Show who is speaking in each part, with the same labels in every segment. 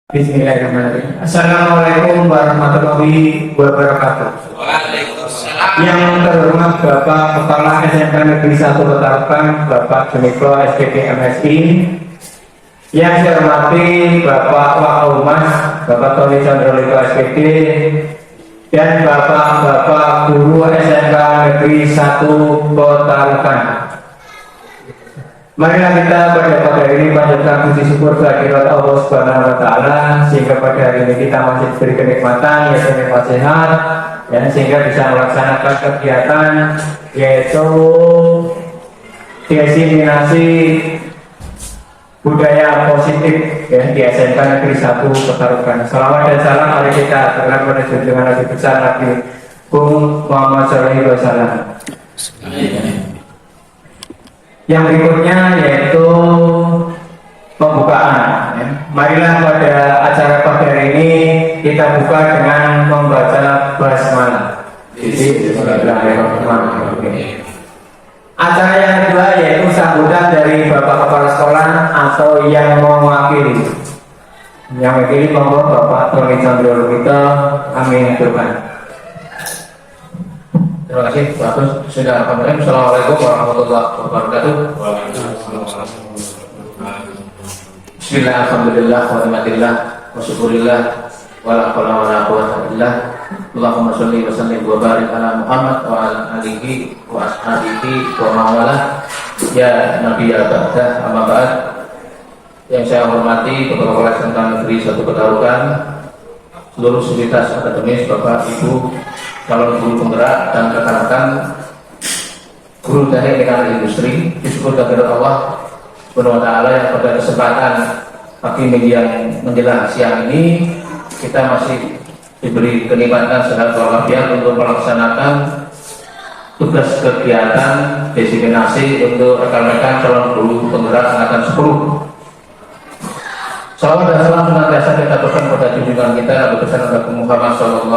Speaker 1: Bismillahirrahmanirrahim. Assalamualaikum warahmatullahi wabarakatuh.
Speaker 2: Waalaikumsalam.
Speaker 1: Yang terhormat Bapak Kepala SMK Negeri 1 Ketarakan, Bapak Juniko SPG MSI. Yang saya hormati Bapak Wakaumas, Bapak Tony Chandrolito SPD, dan Bapak Guru SMK Negeri 1 Ketarakan. Marilah kita pada hari ini panjatkan puji syukur kehadirat Allah Subhanahu wa Ta'ala, sehingga pada hari ini kita masih diberi kenikmatan, yaitu nikmat sehat, ya, sehingga bisa melaksanakan kegiatan yaitu diseminasi budaya positif, ya, di SMK Negeri 1 Petarukan. Salawat dan salam mari kita aturkan pada junjungan Nabi besar Nabi Muhammad SAW. Yang berikutnya yaitu pembukaan, ya. Marilah pada acara pada hari ini kita buka dengan membaca basmalah. Bismillahirrahmanirrahim. Acara yang kedua yaitu sambutan dari Bapak Kepala Sekolah atau yang mewakili. Yang mewakili monggo Bapak Tony Chandrolito, amin Tuhan.
Speaker 2: Terima kasih Pak Agus. Sudah Alhamdulillah. Assalamualaikum warahmatullahi wabarakatuh. Bismillah, alhamdulillah, wa ni'matillah, wa syukurillah, wa la hawla wa la quwwata illallah. Allahumma sholli wa sallim wa barik ala Muhammad wa ala alihi wa ashabihi wa mawalah. Ya Nabi ya Ba'dah, amma ba'd. Yang saya hormati Bapak Kepala SMK Negeri 1 Petarukan, seluruh sivitas akademis, Bapak Ibu calon guru penggerak dan rekan-rekan guru teknik mekanik industri, disyukur kehadirat Allah Subhanahu wa Ta'ala yang pada kesempatan pagi minggu yang menjelang siang ini kita masih diberi kenikmatan sehat walafiat untuk melaksanakan tugas kegiatan diseminasi untuk rekan-rekan calon guru penggerak angkatan 10. Salawat dan salam senantiasa kita berikan pada junjungan kita Nabi besar Nabi Muhammad SAW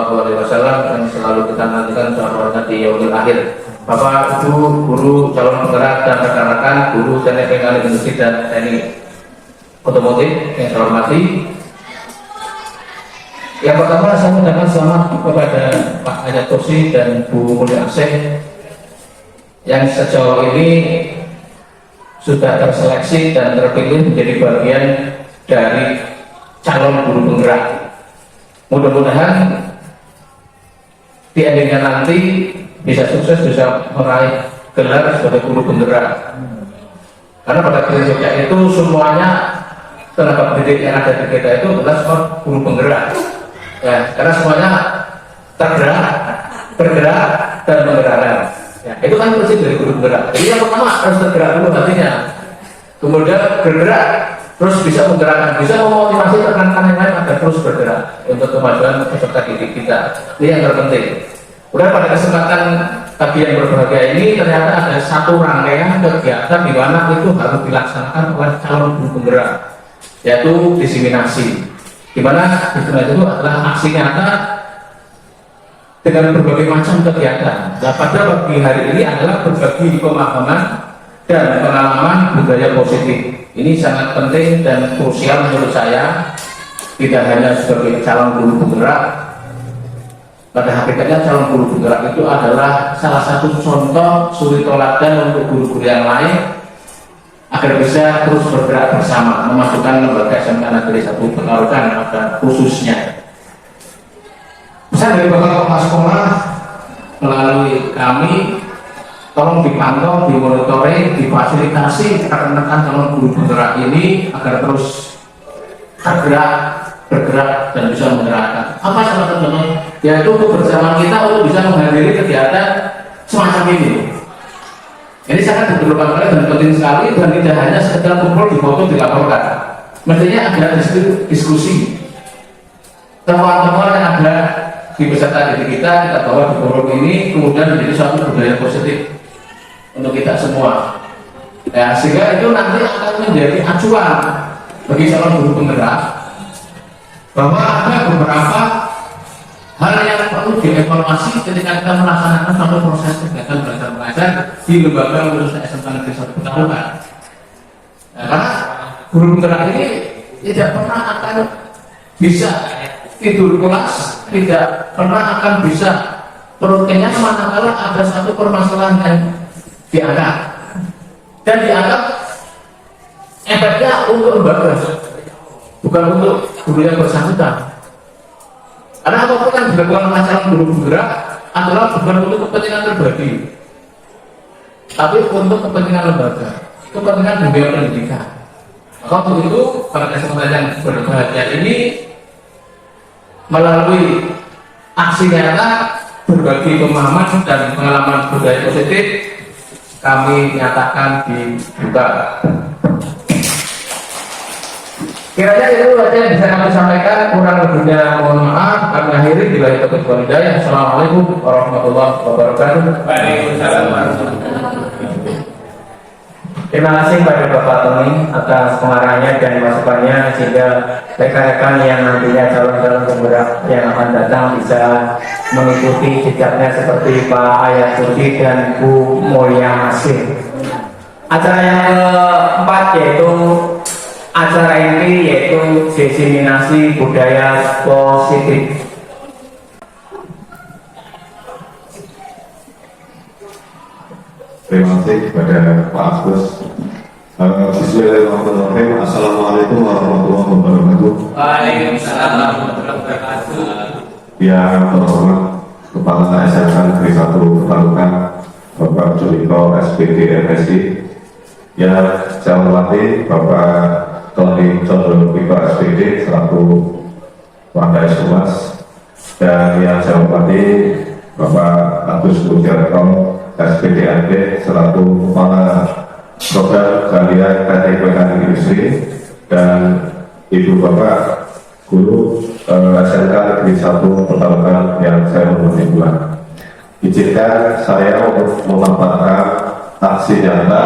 Speaker 2: yang selalu kita nantikan sahabatnya di yaumil akhir. Bapak, Ibu, guru, calon penggerak dan rekan-rekan guru teknik mekanik industri dan teknik otomotif yang saya hormati. Yang pertama saya mengucapkan selamat kepada Pak Hayat Tursi dan Bu Mulia Asih yang sejauh ini sudah terseleksi dan terpilih menjadi bagian dari calon guru penggerak. Mudah-mudahan di endingnya nanti bisa sukses, bisa meraih gelar sebagai guru penggerak. Karena pada prinsipnya itu semuanya tenaga pendidik yang ada di kita itu adalah semua guru penggerak. Ya, karena semuanya tergerak, bergerak dan menggerakkan. Ya, itu kan prinsip dari guru penggerak. Jadi yang pertama harus tergerak dulu hatinya, kemudian bergerak, terus bisa menggerakkan, bisa memotivasi rekan-rekan yang lain agar terus bergerak untuk kemajuan peserta didik kita. Ini yang terpenting. Kemudian pada kesempatan pagi yang berbahagia ini ternyata ada satu rangkaian kegiatan di mana itu harus dilaksanakan oleh calon guru penggerak, yaitu diseminasi. Di mana diseminasi itu adalah aksi nyata dengan berbagai macam kegiatan. Nah, pada pagi hari ini adalah berbagi pemahaman dan pengalaman budaya positif. Ini sangat penting dan krusial menurut saya. Tidak hanya sebagai calon guru penggerak, pada hakikatnya calon guru penggerak itu adalah salah satu contoh suri teladan untuk guru-guru yang lain agar bisa terus bergerak bersama memajukan lembaga SMK Negeri 1 Petarukan pada khususnya. Pesan dari Bapak Kepala Sekolah melalui kami, tolong dipantau, dimonitoring, difasilitasi rekan-rekan calon guru penggerak ini agar terus tergerak, bergerak dan bisa menggerakkan. Apa salah satunya? Yaitu kebersamaan kita untuk bisa menghadiri kegiatan semacam ini. Ini sangat diperlukan sekali dan penting sekali, dan tidak hanya sekedar kumpul di foto dilaporkan. Mestinya ada diskusi. Temuan-temuan yang ada di peserta didik kita bawa di forum ini kemudian menjadi suatu budaya positif untuk kita semua, ya, sehingga itu nanti akan menjadi acuan bagi calon guru penggerak bahwa ada beberapa hal yang perlu dievaluasi ketika kita melaksanakan suatu proses kegiatan belajar mengajar di lembaga khususnya SMK Negeri 1 Petarukan. Nah, karena guru penggerak ini tidak pernah akan bisa tidur pulas, tidak pernah akan bisa perut kenyang manakala ada satu permasalahan yang diangkat dan dianggap efeknya untuk lembaga, bukan untuk guru yang bersangkutan. Karena apapun yang dilakukan masalah guru bergerak adalah bukan untuk kepentingan pribadi, tapi untuk kepentingan lembaga, kepentingan dunia pendidikan. Maka untuk itu pada kesempatan yang berbahagia ini, melalui aksi nyata berbagi pemahaman dan pengalaman budaya positif, kami nyatakan dibuka. Kiranya itu saja yang bisa kami sampaikan, kurang lebihnya mohon maaf. Kami akhiri bila itu berhidayah. Assalamualaikum warahmatullahi wabarakatuh.
Speaker 3: Waalaikumsalam warahmatullahi wabarakatuh.
Speaker 1: Terima kasih pada Bapak Tony atas pengarahannya dan masukannya, sehingga rekan-rekan yang nantinya calon-calon penggerak yang akan datang bisa mengikuti jejaknya seperti Pak Ayat Sudi dan Bu Mulia Masih. Acara yang keempat yaitu acara inti, yaitu diseminasi budaya positif.
Speaker 4: Terima kasih kepada Pak Agus. Bismillahirrahmanirrahim. Assalamualaikum warahmatullahi wabarakatuh.
Speaker 3: Waalaikumsalam warahmatullahi wabarakatuh.
Speaker 4: Yang terhormat Kepala SMK Negeri 1 Petarukan Bapak Julito SPD MSI, yang saya hormati Bapak Tony Condro SPD selaku Wakil Humas, dan yang saya hormati Bapak Agus Pujarto SPDAD selaku Kepala Program Kalian KTPK Industri, dan Ibu Bapak Guru SMK Negeri 1 Petarukan yang saya hormati pula. Izinkan saya untuk memaparkan aksi nyata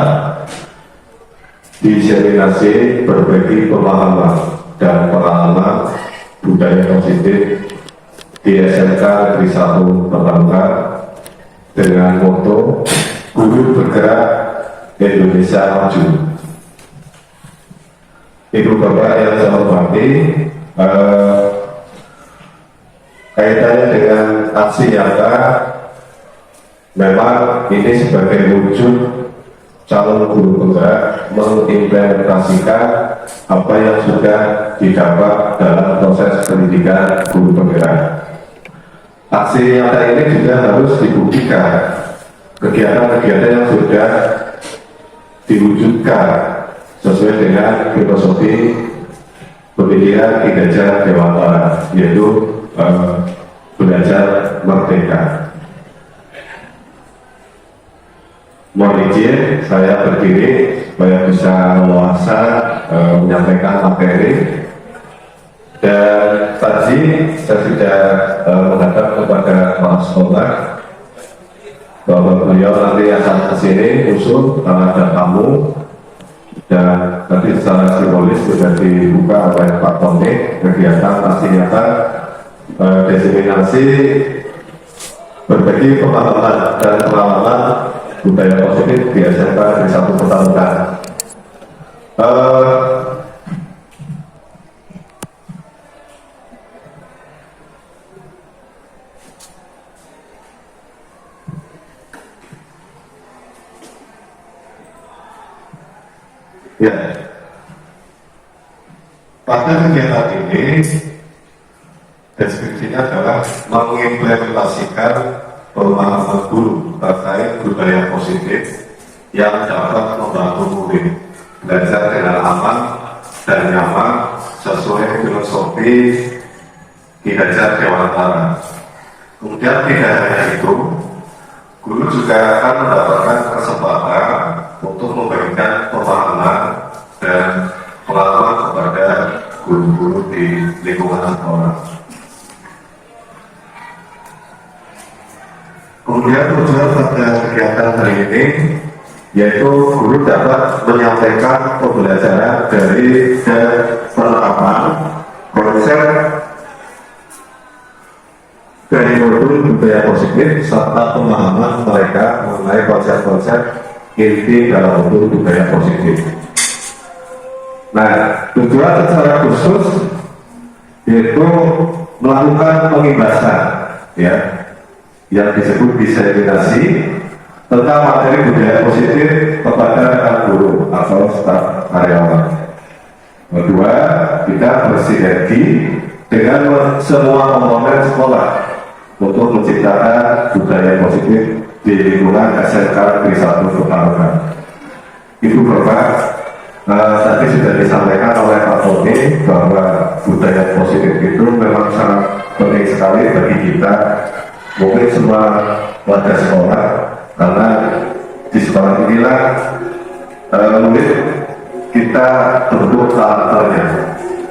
Speaker 4: diseminasi berbagi pemahaman dan pengalaman budaya positif di SMK Negeri 1 Petarukan dengan moto Guru Bergerak Indonesia Maju. Ibu Bapak yang saya hormati, kaitannya dengan aksi nyata, memang ini sebagai wujud calon guru penggerak mengimplementasikan apa yang sudah didapat dalam proses pendidikan guru penggerak. Aksi nyata ini juga harus dibuktikan kegiatan-kegiatan yang sudah diwujudkan sesuai dengan filosofi pendidikan kinerja dewasa, yaitu belajar merdeka. Mohon izin saya berdiri supaya bisa leluasa menyampaikan materi. Dan tadi saya sudah menghadap kepada Mas Komar bahwa beliau nanti akan kesini khusus ada tamu, dan nanti secara simbolis sudah dibuka oleh Pak Tony kegiatan aksi nyata diseminasi berbagi pemahaman dan pengalaman budaya positif di SMK Negeri 1 Petarukan. Ya, pada kegiatan ini deskripsinya adalah mengimplementasikan pemahaman guru terkait budaya positif yang dapat membantu murid belajar dengan aman dan nyaman sesuai filosofi kinerja dewantara. Kemudian tidak hanya itu, guru juga akan mendapatkan kesempatan untuk memberikan pemahaman dan pengalaman kepada guru-guru di lingkungan sekolah. Kemudian tujuan pada kegiatan hari ini yaitu guru dapat menyampaikan pembelajaran dari dan penerapan konsep dari modul budaya positif serta pemahaman mereka mengenai konsep-konsep inti dalam modul budaya positif. Nah, tujuan secara khusus yaitu melakukan pengibasan, ya, yang disebut diseminasi tentang materi budaya positif kepada rekan guru atau staf karyawan. Kedua, kita bersinergi dengan semua komponen sekolah untuk menciptakan budaya positif di lingkungan SMK Negeri 1 Pekalongan. Ibu Bapak, tadi sudah disampaikan oleh Pak Tony bahwa budaya positif itu memang sangat penting sekali bagi kita, mungkin semua warga sekolah, karena di sekolah inilah murid kita bentuk karakternya.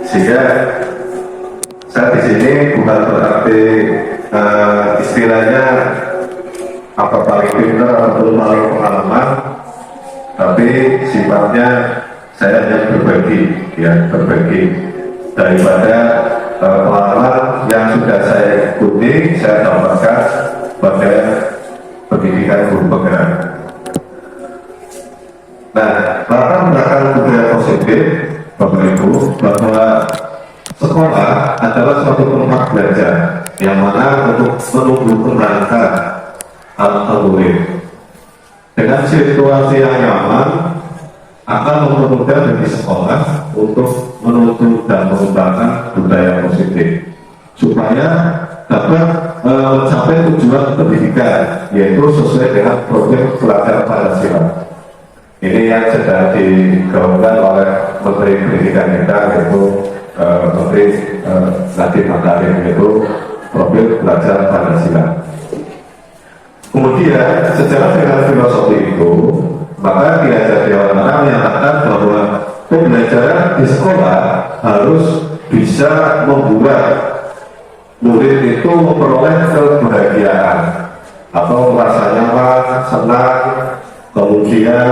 Speaker 4: Sehingga saya di sini bukan berarti istilahnya apa paling pintar atau paling pengalaman, tapi sifatnya saya hanya berbagi, ya, berbagi daripada pengalaman yang sudah saya ikuti, saya dapatkan pada pendidikan guru penggerak. Nah, latar belakang budaya positif, Bapak Ibu, bahwa sekolah adalah suatu tempat belajar yang mana untuk menumbuh kembangkan anak murid dengan situasi yang nyaman akan mempermudah bagi sekolah untuk menuntut dan mengembangkan budaya positif supaya dapat mencapai tujuan pendidikan, yaitu sesuai dengan program pelajaran Pancasila. Ini yang sedang digaungkan oleh Menteri Pendidikan kita, yaitu Menteri Nadiem Makarim, yaitu profil pelajaran Pancasila. Kemudian secara dengan filosofi itu, maka Ki Hajar Dewantara menyatakan bahwa pembelajaran di sekolah harus bisa membuat murid itu memperoleh kebahagiaan atau merasa nyaman, senang, kemudian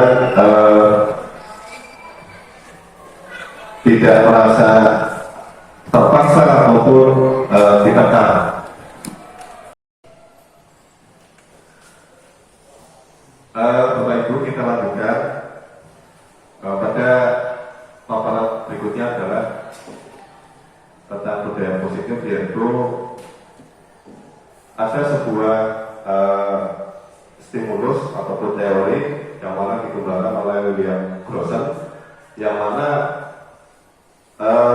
Speaker 4: tidak merasa terpaksa maupun ditekan. Bapak Ibu, kita lanjutkan pada paparan berikutnya adalah tentang budaya positif, yaitu ada sebuah stimulus ataupun teori yang mana dikembangkan oleh William Grossen, yang mana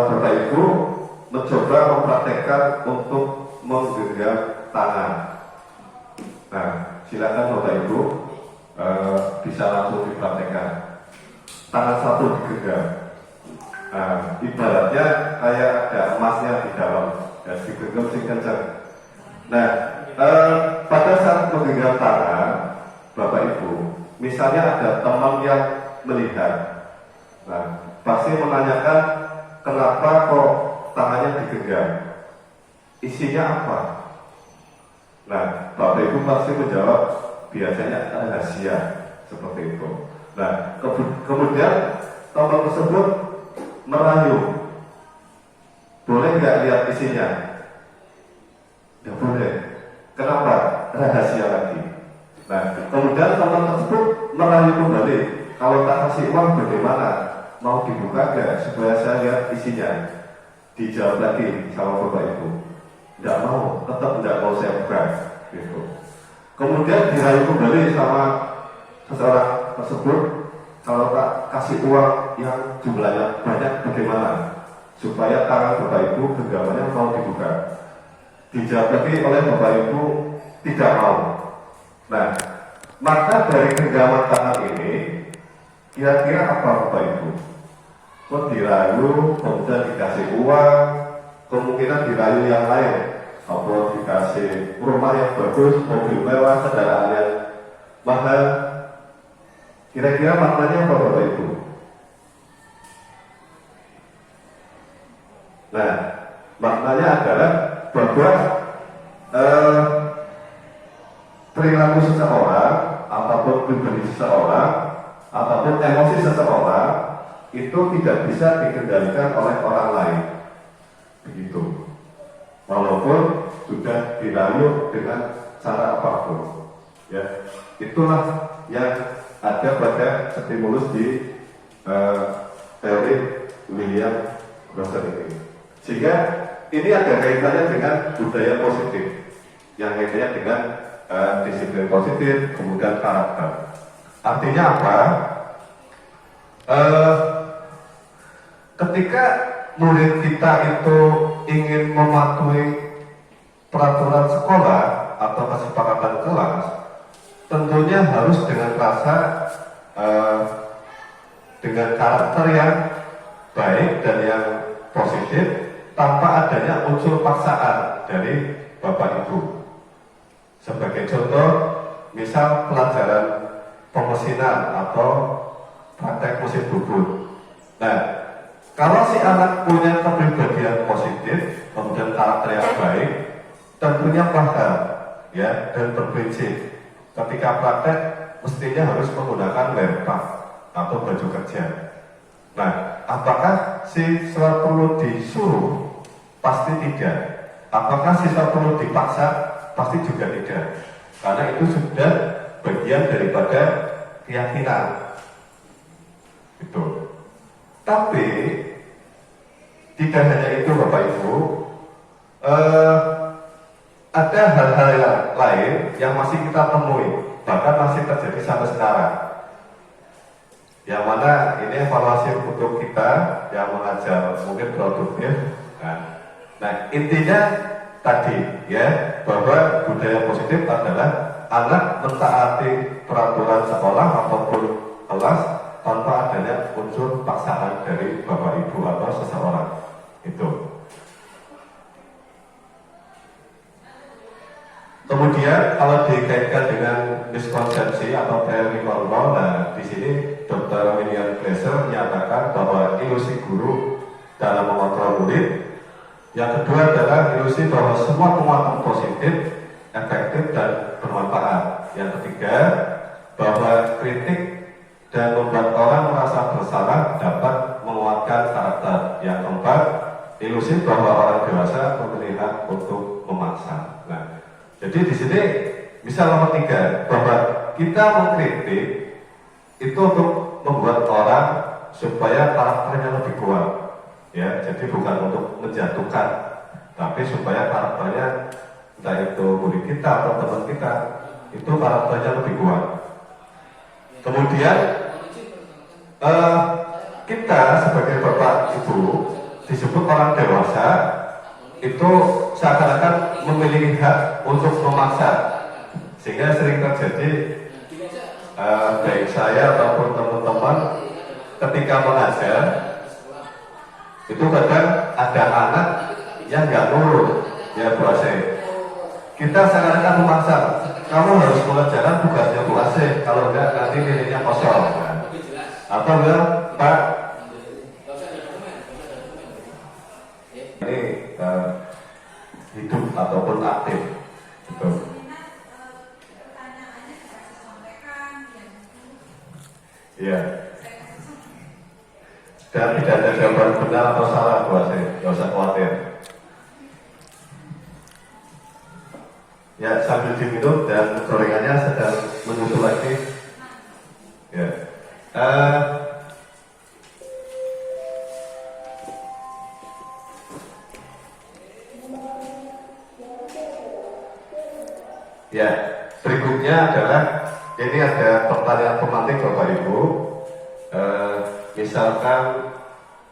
Speaker 4: Bapak Ibu mencoba mempraktekkan untuk menggenggam tangan. Nah, silakan Bapak Ibu bisa langsung dipraktekkan. Tangan satu digenggam. Nah, ibaratnya kayak ada emasnya di dalam, dan digenggam sing kencang. Nah, pada saat menggenggam tangan, Bapak Ibu, misalnya ada teman yang melihat, nah, pasti menanyakan kenapa kok tangannya digenggam, isinya apa? Nah, Bapak Ibu pasti menjawab biasanya rahasia, seperti itu. Nah, kemudian teman tersebut merayu, boleh nggak lihat isinya? Nggak boleh. Kenapa? Rahasia lagi. Nah, kemudian teman tersebut merayu kembali, kalau tak kasih uang bagaimana? Mau dibuka nggak supaya saya lihat isinya? Dijawab lagi sama Bapak Ibu, nggak mau, tetap nggak mau saya buka, gitu. Kemudian dirayu kembali sama seseorang tersebut, kalau tak kasih uang yang jumlahnya banyak bagaimana? Supaya tangan Bapak Ibu genggamannya mau dibuka. Dijawab lagi oleh Bapak Ibu, tidak mau. Nah, maka dari genggaman tangan ini, kira-kira apa Bapak Ibu? Kok dirayu, kemudian dikasih uang, kemungkinan dirayu yang lain, atau dikasih rumah yang bagus, mobil mewah, kendaraan yang mahal. Kira-kira maknanya apa Bapak Ibu? Nah, maknanya adalah bahwa perilaku seseorang, ataupun pribadi seseorang, ataupun emosi seseorang itu tidak bisa dikendalikan oleh orang lain. Begitu. Walaupun sudah dirayu dengan cara apapun, ya, itulah yang ada pada stimulus di teori William Grossen ini. Sehingga ini ada kaitannya dengan budaya positif, yang kaitannya dengan disiplin positif, kemudian karakter. Artinya apa? Ketika murid kita itu ingin mematuhi peraturan sekolah atau kesepakatan kelas, tentunya harus dengan rasa dengan karakter yang baik dan yang positif, tanpa adanya unsur paksaan dari Bapak Ibu. Sebagai contoh, misal pelajaran pemesinan atau praktek mesin bubut. Nah, kalau si anak punya kepribadian positif, kemudian karakter yang baik, tentunya paham, ya, dan berprinsip. Ketika praktek, mestinya harus menggunakan lempak atau baju kerja. Nah, apakah siswa perlu disuruh? Pasti tidak. Apakah siswa perlu dipaksa? Pasti juga tidak. Karena itu sudah bagian daripada keyakinan. Itu. Tapi tidak hanya itu Bapak Ibu, ada hal-hal lain yang masih kita temui, bahkan masih terjadi sampai sekarang. Yang mana ini evaluasi untuk kita yang mengajar mungkin produktif. Nah, intinya tadi ya, bahwa budaya positif adalah anak mentaati peraturan sekolah ataupun kelas tanpa adanya unsur paksaan dari Bapak Ibu atau seseorang. Itu. Kemudian kalau dikaitkan dengan miskonsepsi atau teori kontrol, nah di sini Dr. William Glasser menyatakan bahwa ilusi guru dalam mengontrol murid. Yang kedua adalah ilusi bahwa semua penguatan positif, efektif dan bermanfaat. Yang ketiga, bahwa kritik dan membuat orang merasa bersalah dapat menguatkan karakter. Yang keempat, ilusi bahwa orang dewasa memilih hak untuk memaksa. Nah, jadi di sini misal nomor 3, bahwa kita mengkritik itu untuk membuat orang supaya karakternya lebih kuat, ya. Jadi bukan untuk menjatuhkan, tapi supaya karakternya, entah itu murid kita atau teman kita, itu karakternya lebih kuat. Kemudian kita sebagai bapak ibu disebut orang dewasa, itu seakan-akan memiliki hak untuk memaksa, sehingga sering terjadi baik saya ataupun teman-teman ketika mengajar itu kadang ada anak yang nggak nurut, ya Bu Asih. Kita seakan-akan memaksa, kamu harus mengerjakan tugasnya Bu Asih, kalau enggak nanti nilainya kosong. Atau enggak, Pak, ini hidup ataupun aktif, gitu. Iya. Dan tidak ada jawaban benar atau salah Bu Asih, nggak usah khawatir. Ya, sambil diminum dan gorengannya sedang menyusul lagi. Ya. Ya, berikutnya adalah ini ada pertanyaan pemantik Bapak Ibu. Misalkan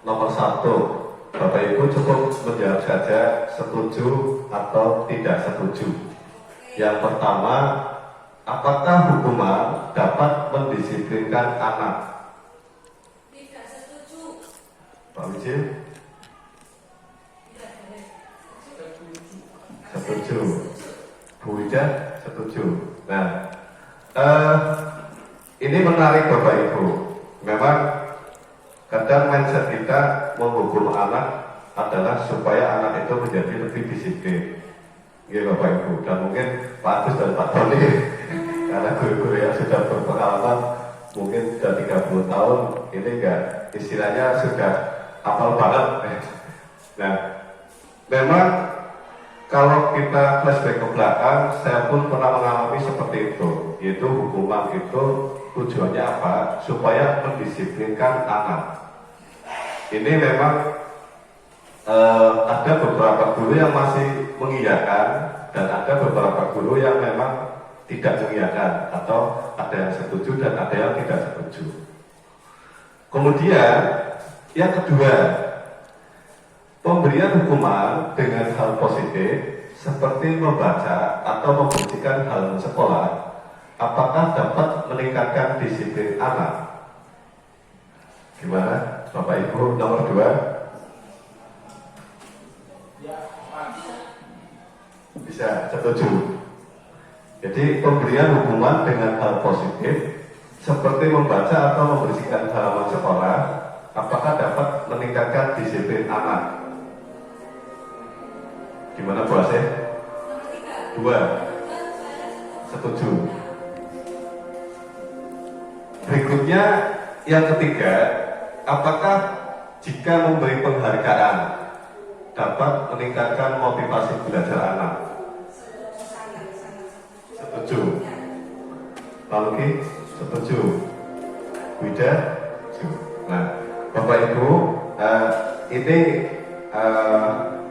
Speaker 4: nomor 1, Bapak Ibu cukup menjawab saja setuju atau tidak setuju. Yang pertama, apakah hukuman dapat mendisiplinkan anak?
Speaker 5: Tidak setuju.
Speaker 4: Pak Wijil? Setuju. Bu Wida? Setuju. Nah, ini menarik Bapak Ibu. Memang kadang mindset kita menghukum anak adalah supaya anak itu menjadi lebih disiplin. Ya Bapak Ibu, dan mungkin Pak Agus dan Pak Tony karena guru-guru yang sudah berpengalaman mungkin sudah 30 tahun ini enggak, istilahnya sudah hafal banget. Nah, memang kalau kita flashback ke belakang, saya pun pernah mengalami seperti itu, yaitu hukuman itu tujuannya apa? Supaya mendisiplinkan anak. Ini memang ada beberapa guru yang masih mengiyakan dan ada beberapa guru yang memang tidak mengiyakan, atau ada yang setuju dan ada yang tidak setuju. Kemudian yang kedua, pemberian hukuman dengan hal positif seperti membaca atau membersihkan halaman sekolah, apakah dapat meningkatkan disiplin anak? Gimana Bapak Ibu? Nomor 2. Bisa, setuju. Jadi pemberian hukuman dengan hal positif seperti membaca atau membersihkan halaman sekolah, apakah dapat meningkatkan disiplin anak? Gimana Bu Asep?
Speaker 5: Nomor
Speaker 4: 2.
Speaker 5: 3.
Speaker 4: Setuju. Berikutnya yang ketiga, apakah jika memberi penghargaan dapat meningkatkan motivasi belajar anak? Setuju. Pak Luki? Setuju. Wida? Setuju. Nah, Bapak Ibu, ini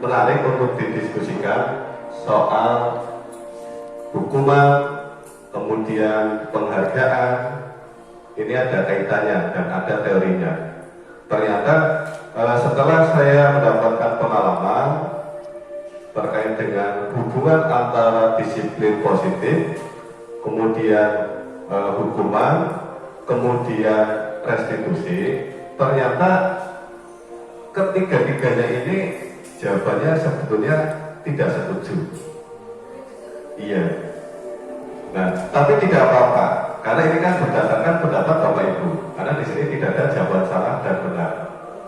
Speaker 4: menarik untuk didiskusikan soal hukuman, kemudian penghargaan. Ini ada kaitannya dan ada teorinya. Ternyata setelah saya mendapatkan pengalaman terkait dengan hubungan antara disiplin positif, kemudian hukuman, kemudian restitusi, ternyata ketiga-tiganya ini jawabannya sebetulnya tidak setuju. Iya. Nah, tapi tidak apa-apa, karena ini kan berdasarkan pendapat Bapak Ibu. Karena di sini tidak ada jawaban salah dan benar.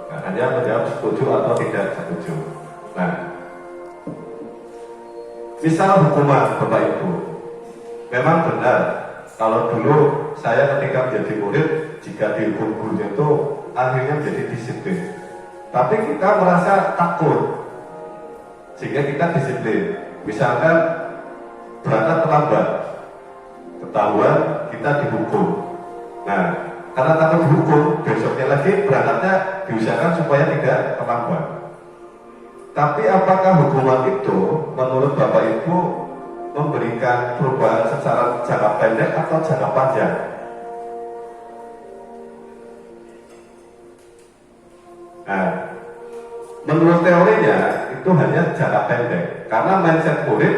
Speaker 4: Nah, hanya menjawab setuju atau tidak setuju. Nah, misal hukuman Bapak Ibu, memang benar. Kalau dulu saya ketika menjadi murid, jika dihukum gurunya itu akhirnya menjadi disiplin. Tapi kita merasa takut, sehingga kita disiplin. Misalkan berangkat terlambat, ketahuan kita dihukum. Nah, karena takut dihukum, besoknya lagi berangkatnya diusahakan supaya tidak terlambat. Tapi apakah hukuman itu menurut Bapak Ibu memberikan perubahan secara jangka pendek atau jangka panjang? Nah, menurut teorinya itu hanya jangka pendek, karena mindset murid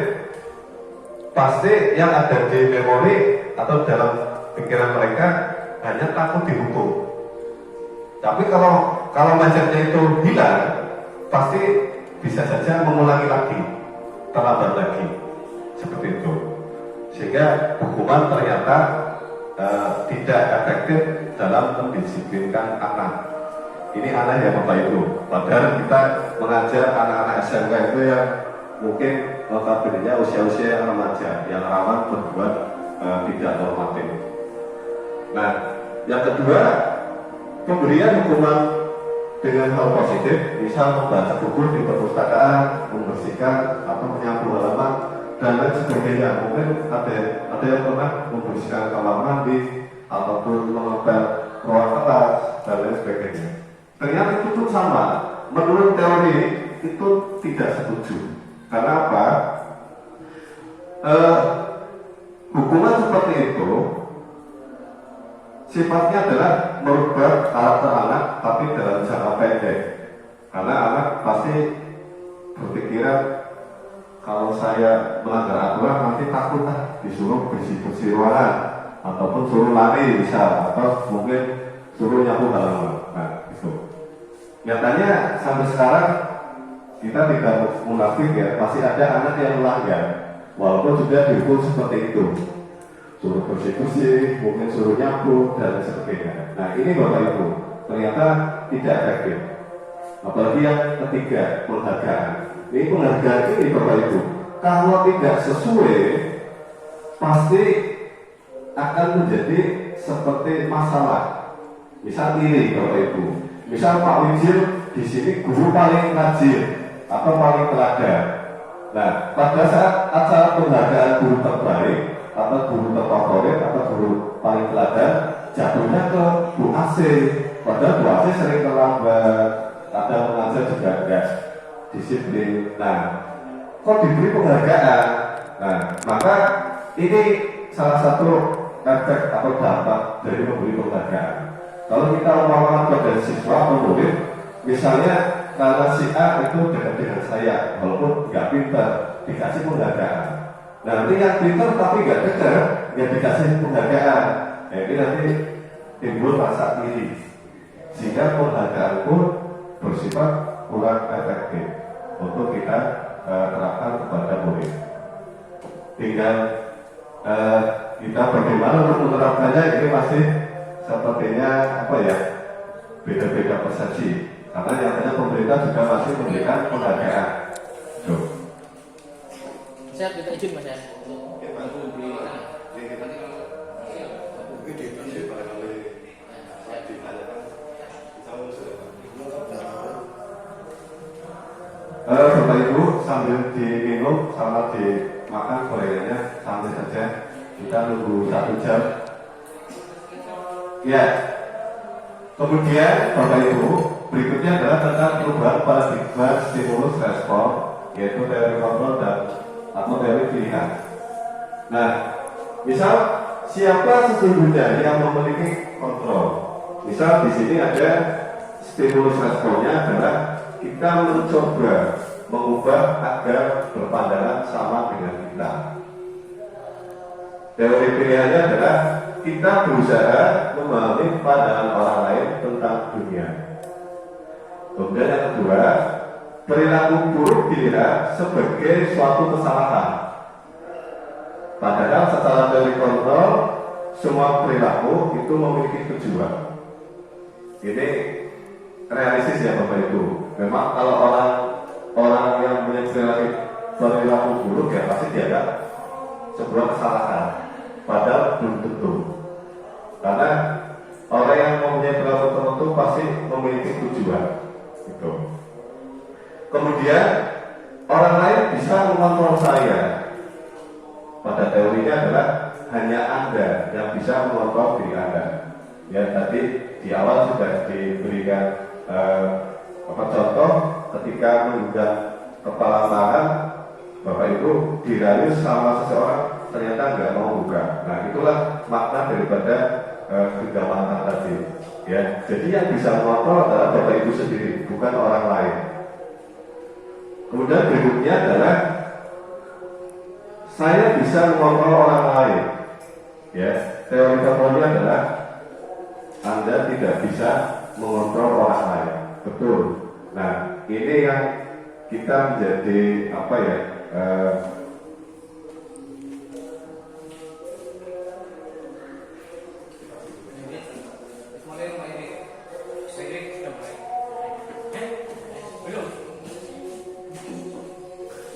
Speaker 4: pasti yang ada di memori atau dalam pikiran mereka hanya takut dihukum. Tapi kalau mindsetnya itu hilang, pasti bisa saja mengulangi lagi, terlambat lagi, seperti itu. Sehingga hukuman ternyata tidak efektif dalam mendisiplinkan anak. Ini aneh ya Bapak Ibu. Padahal kita mengajar anak-anak SMK itu yang mungkin notabene usia-usia yang remaja, yang rawan berbuat tidak normatif. Nah, yang kedua, pemberian hukuman dengan hal positif, misal membaca buku di perpustakaan, membersihkan atau menyapu halaman dan lain sebagainya. Mungkin ada yang pernah membersihkan kamar mandi ataupun mengepel ruang kelas dan lain sebagainya. Ternyata itu pun sama. Menurut teori itu tidak setuju. Karena apa? Hukuman seperti itu sifatnya adalah merubah karakter anak, tapi dalam jangka pendek. Karena anak pasti berpikiran, kalau saya melanggar aturan nanti takut disuruh bersih-bersih ruangan, ataupun suruh lari bisa, atau mungkin suruh nyapu halaman. Nah, itu. Nyatanya sampai sekarang kita tidak munafik ya, masih ada anak yang melanggar, walaupun sudah dihukum seperti itu. Suruh bersih-bersih, mungkin suruh nyapu, dan sebagainya. Nah, ini Bapak Ibu, ternyata tidak efektif. Apalagi yang ketiga, penghargaan. Ini penghargaan ini Bapak Ibu, kalau tidak sesuai, pasti akan menjadi seperti masalah. Misal ini Bapak Ibu, misal Pak Wijil di sini guru paling rajin atau paling teladan. Nah, pada saat acara penghargaan guru terbaik atau guru terfavorit atau guru paling teladan, jatuhnya ke Bu AC. Padahal Bu AC sering terlambat, kadang mengajar juga enggak. disiplin. Nah, kok diberi penghargaan? Nah, maka ini salah satu efek atau dampak dari memberi penghargaan. Kalau kita umpamakan pada siswa atau murid, misalnya karena si A itu dekat dengan saya, walaupun nggak pintar, dikasih penghargaan. Nah, nanti yang pintar tapi nggak dekat, nggak dikasih penghargaan. Nah, ini nanti timbul rasa iri, sehingga penghargaan pun bersifat kurang efektif untuk kita terapkan kepada murid. Tinggal kita bagaimana untuk menerapkannya, ini masih sepertinya apa ya, beda-beda persepsi. Karena nyatanya pemerintah juga masih memberikan penghargaan.
Speaker 2: Saya minta izin Mas ya.
Speaker 4: Bapak Ibu, sambil diminum sama dimakan gorengannya santai saja. Kita nunggu 1 jam. Ya. Kemudian Bapak Ibu, berikutnya adalah tentang perubahan paradigma stimulus respon, yaitu teori kontrol dan atau teori pilihan. Nah, misal siapa sesungguhnya yang memiliki kontrol? Misal di sini ada stimulus responnya adalah kita mencoba mengubah agar berpandangan sama dengan kita. Teori pilihannya adalah kita berusaha memahami pandangan orang lain tentang dunia. Kemudian yang kedua, perilaku buruk dilihat sebagai suatu kesalahan. Padahal secara teori kontrol, semua perilaku itu memiliki tujuan. Ini realistis ya Bapak Ibu. Memang kalau orang yang punya perilaku buruk ya pasti dianggap sebuah kesalahan. Padahal belum tentu. Karena orang yang mempunyai perilaku tertentu pasti memiliki tujuan. Gitu. Kemudian orang lain bisa mengontrol saya. Pada teorinya adalah hanya Anda yang bisa mengontrol diri Anda. Ya tadi di awal sudah diberikan contoh ketika menggunakan kepala tangan, Bapak Ibu dirayu sama seseorang ternyata nggak mau buka. Nah itulah makna daripada genggaman tangan tadi. Ya, jadi yang bisa mengontrol adalah Bapak Ibu sendiri, bukan orang lain. Kemudian berikutnya adalah saya bisa mengontrol orang lain. Ya, teori kontrolnya adalah Anda tidak bisa mengontrol orang lain. Betul. Nah, ini yang kita menjadi apa ya?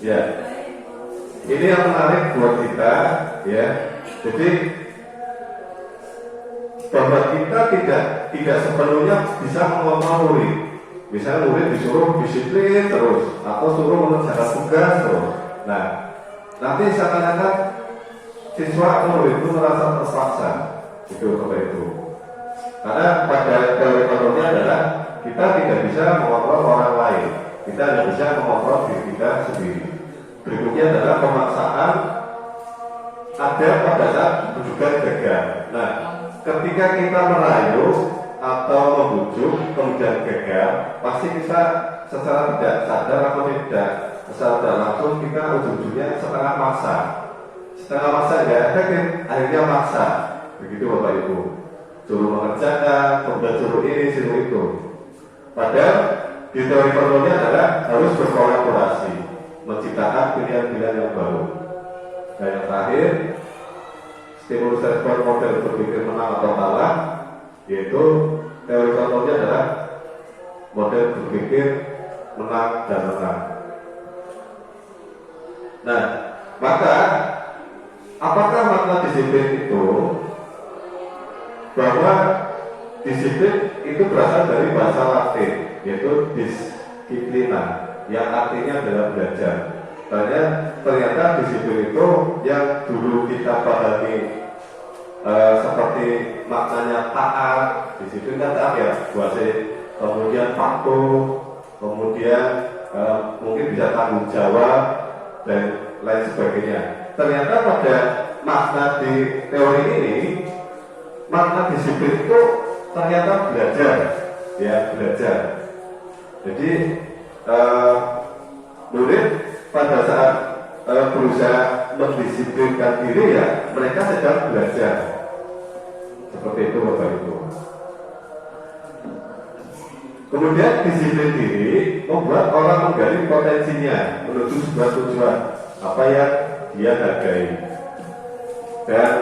Speaker 4: Ya, ini yang menarik buat kita, ya. Jadi bahwa kita tidak sepenuhnya bisa mengontrol murid. Misalnya murid disuruh disiplin terus, atau suruh mengerjakan tugas terus. Nah, nanti seakan-akan siswa atau murid itu merasa terpaksa, itu Bapak Ibu. Karena pada teori kontrolnya adalah kita tidak bisa mengontrol orang lain, kita hanya bisa mengontrol diri kita sendiri. Berikutnya adalah pemaksaan ada pada saat rujukan gagal. Nah, ketika kita merayu atau membujuk kemudian gagal, pasti kita secara tidak sadar atau tidak secara langsung kita ujung-ujungnya setengah maksa. Setengah maksa ya efektif, akhirnya maksa. Begitu Bapak Ibu. Suruh mengerjakan, kemudian suruh ini, suruh itu. Padahal di teori kontrolnya adalah harus berkolaborasi, menciptakan pilihan-pilihan yang baru. Dan yang terakhir, stimulus respon model berpikir menang atau kalah, yaitu teori kontrolnya adalah model berpikir menang dan menang. Nah, maka apakah makna disiplin itu? Bahwa disiplin itu berasal dari bahasa Latin, yaitu disiplina, yang artinya adalah belajar. Ternyata disiplin itu yang dulu kita pahami seperti maknanya taat. Disiplin kan taat ya, kemudian patuh, kemudian mungkin bisa tanggung jawab dan lain sebagainya. Ternyata pada makna di teori ini, makna disiplin itu ternyata belajar, ya belajar. Jadi murid pada saat berusaha mendisiplinkan diri, ya mereka sedang belajar. Seperti itu Bapak Ibu. Kemudian disiplin diri membuat orang menggali potensinya menuju sebuah tujuan apa yang dia hargai. Dan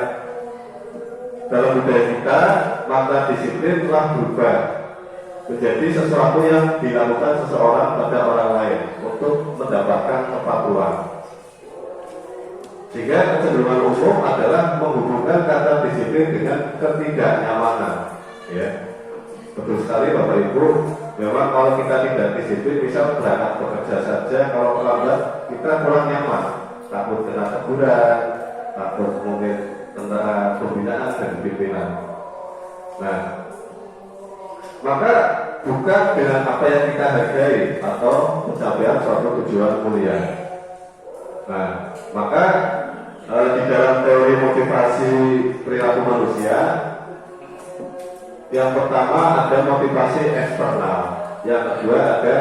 Speaker 4: dalam budaya kita, makna disiplin telah berubah menjadi sesuatu yang dilakukan seseorang pada orang lain untuk mendapatkan kepatuhan. Sehingga kecenderungan umum adalah menghubungkan kata disiplin dengan ketidaknyamanan. Ya, betul sekali Bapak Ibu. Memang kalau kita tidak disiplin, bisa berangkat bekerja saja, kalau terlambat kita kurang nyaman, takut kena teguran, takut mungkin tentara pembinaan dan pimpinan. Nah, maka bukan dengan apa yang kita hargai atau pencapaian suatu tujuan mulia. Nah, maka di dalam teori motivasi perilaku manusia, yang pertama ada motivasi eksternal, yang kedua ada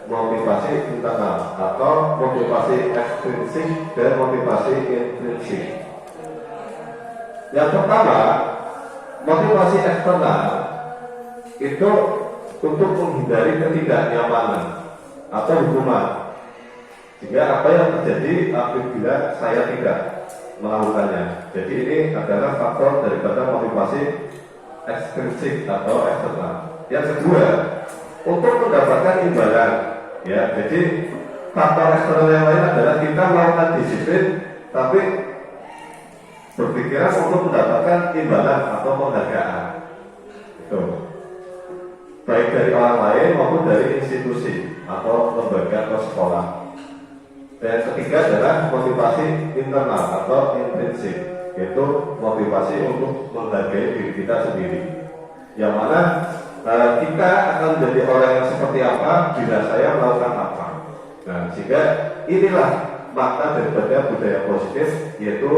Speaker 4: motivasi internal atau motivasi ekstrinsik dan motivasi intrinsik. Yang pertama, motivasi eksternal itu untuk menghindari ketidaknyamanan atau hukuman. Sehingga apa yang terjadi apabila saya tidak melakukannya. Jadi ini adalah faktor daripada motivasi ekstrinsik atau eksternal. Yang kedua, untuk mendapatkan imbalan. Ya, jadi faktor eksternal yang lain adalah kita melakukan disiplin, tapi berpikiran untuk mendapatkan imbalan atau penghargaan. Itu baik dari orang lain maupun dari institusi atau lembaga atau sekolah. Dan ketiga adalah motivasi internal atau intrinsik, yaitu motivasi untuk menghargai diri kita sendiri. Yang mana kita akan menjadi orang yang seperti apa bila saya melakukan apa. Nah, sehingga inilah makna daripada budaya positif, yaitu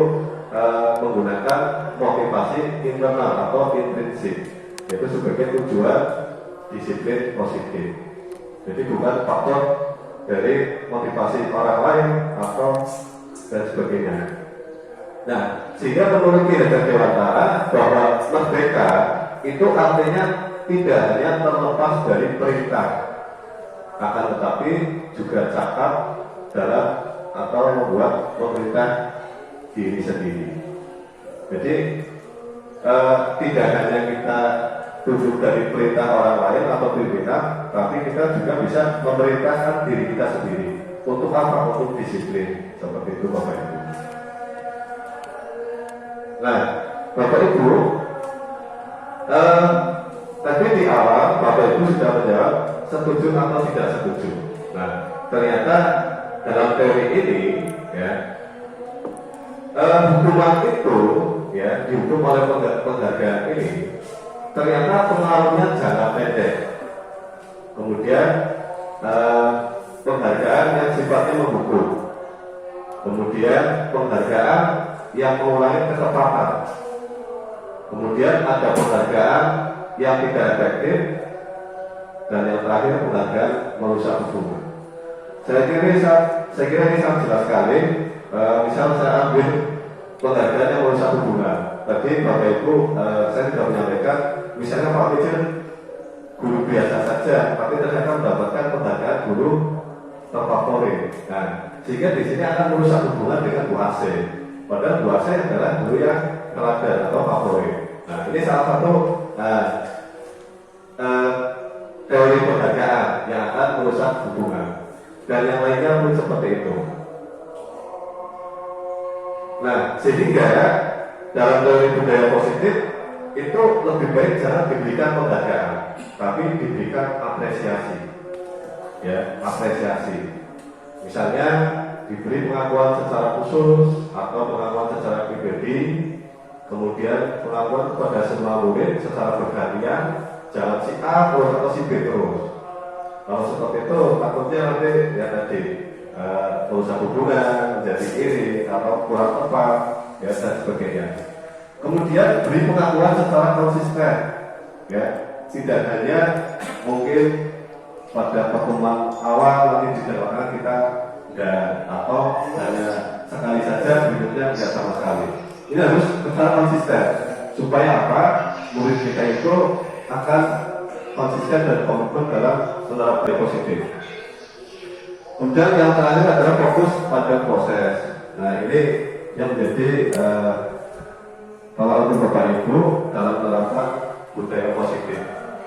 Speaker 4: menggunakan motivasi internal atau intrinsik, yaitu sebagai tujuan disiplin positif. Jadi bukan faktor dari motivasi orang lain atau dan sebagainya. Nah, sehingga menurut Ki-Hajar Dewantara bahwa merdeka itu artinya tidak hanya terlepas dari perintah, akan tetapi juga cakap dalam atau membuat pemerintah diri sendiri. Jadi tidak hanya kita tunduk dari perintah orang lain atau pimpinan, tapi kita juga bisa memerintahkan diri kita sendiri. Untuk apa? Untuk disiplin. Seperti itu Bapak Ibu. Nah, Bapak Ibu, tadi di awal Bapak Ibu sudah menjawab setuju atau tidak setuju. Nah, ternyata dalam teori ini, ya, hukuman itu, ya, dihukum oleh penghargaan ini, ternyata pengaruhnya jangka pendek. Kemudian penghargaan yang sifatnya menghukum. Kemudian penghargaan yang mengulangi ketepatan. Kemudian ada penghargaan yang tidak efektif, dan yang terakhir penghargaan merusak hubungan. Saya kira ini sangat jelas sekali. Misal saya ambil penghargaan yang merusak hubungan. Tadi Bapak Ibu, saya sudah menyampaikan, misalnya Pak Mijen guru biasa saja, tapi ternyata mendapatkan penghargaan guru terfavorit. Nah, sehingga di sini akan merusak hubungan dengan Bu AC. Padahal Bu AC adalah guru yang teladan atau favorit. Nah, ini salah satu teori penghargaan yang akan merusak hubungan. Dan yang lainnya pun seperti itu. Nah, sehingga dalam teori budaya positif itu lebih baik jangan diberikan penghargaan, tapi diberikan apresiasi. Ya, apresiasi. Misalnya diberi pengakuan secara khusus atau pengakuan secara pribadi, kemudian pengakuan kepada semua murid secara bergantian, jangan si A terus atau si B terus. Kalau seperti itu takutnya nanti ya tadi merusak hubungan, menjadi iri atau kurang tepat, ya dan sebagainya. Kemudian beri pengakuan secara konsisten, ya tidak hanya mungkin pada pertemuan awal nanti di dalam kita dan atau hanya sekali saja berikutnya tidak sama sekali. Ini harus secara konsisten supaya apa? Murid kita itu akan konsisten dan komitmen dalam menerapkan positif. Kemudian yang terakhir adalah fokus pada proses. Nah ini yang menjadi kalau untuk Bapak Ibu dalam menerapkan budaya positif,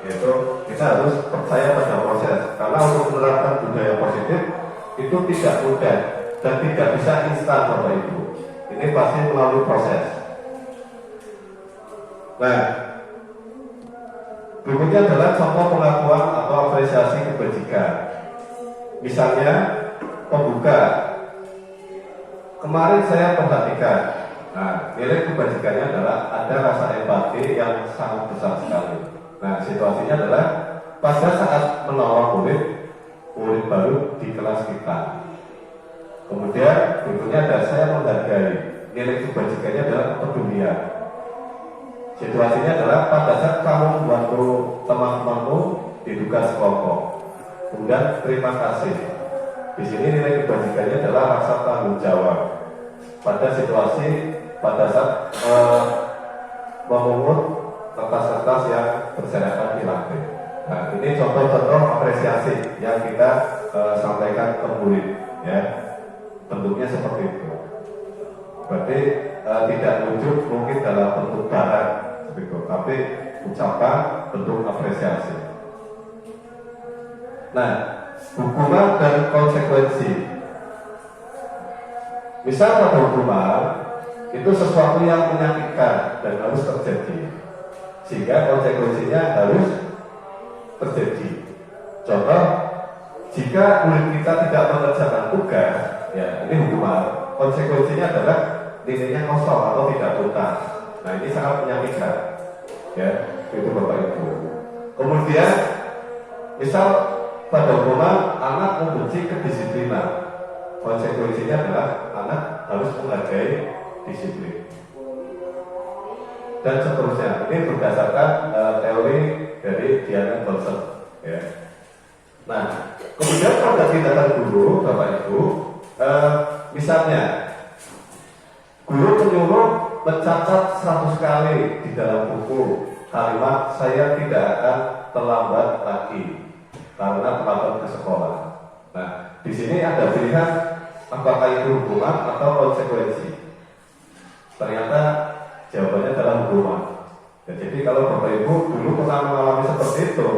Speaker 4: yaitu kita harus percaya pada proses. Karena untuk menerapkan budaya positif itu tidak mudah dan tidak bisa instan Bapak Ibu. Ini pasti melalui proses. Nah, berikutnya adalah contoh pengakuan atau apresiasi kebajikan. Misalnya pembuka. Kemarin saya perhatikan. Nah, nilai kebajikannya adalah ada rasa empati yang sangat besar sekali. Nah, situasinya adalah pada saat menolong murid baru di kelas kita. Kemudian berikutnya ada saya menghargai. Nilai kebajikannya adalah kepedulian. Situasinya adalah pada saat kamu membantu teman-temanmu di tugas kelompok. Kemudian terima kasih. Di sini nilai kebajikannya adalah rasa tanggung jawab. Pada situasi pada saat memungut kertas-kertas yang berserakan di lantai. Nah, ini contoh-contoh apresiasi yang kita sampaikan ke murid, ya. Bentuknya seperti itu. Berarti tidak wujud mungkin dalam bentuk barang, tapi ucapan bentuk apresiasi. Nah, hukuman dan konsekuensi. Misal pada hukuman itu sesuatu yang menyakitkan dan harus terjadi, sehingga konsekuensinya harus terjadi. Contoh, jika murid kita tidak mengerjakan tugas, ya ini hukuman. Konsekuensinya adalah nilainya kosong atau tidak tuntas. Nah ini sangat menyakitkan, ya itu Bapak Ibu. Kemudian, misal pada hukuman anak membenci kedisiplinan, konsekuensinya adalah anak harus menghargai disiplin dan seterusnya. Ini berdasarkan teori dari Diana Golson, ya. Nah, kemudian pada tindakan guru, Bapak Ibu, misalnya guru menyuruh mencatat 100 kali di dalam buku kalimat saya tidak akan terlambat lagi karena terlambat ke sekolah. Nah, di sini ada pilihan apakah itu hukuman atau konsekuensi. Ternyata jawabannya adalah hukuman. Ya, jadi kalau Bapak Ibu dulu pernah mengalami seperti itu,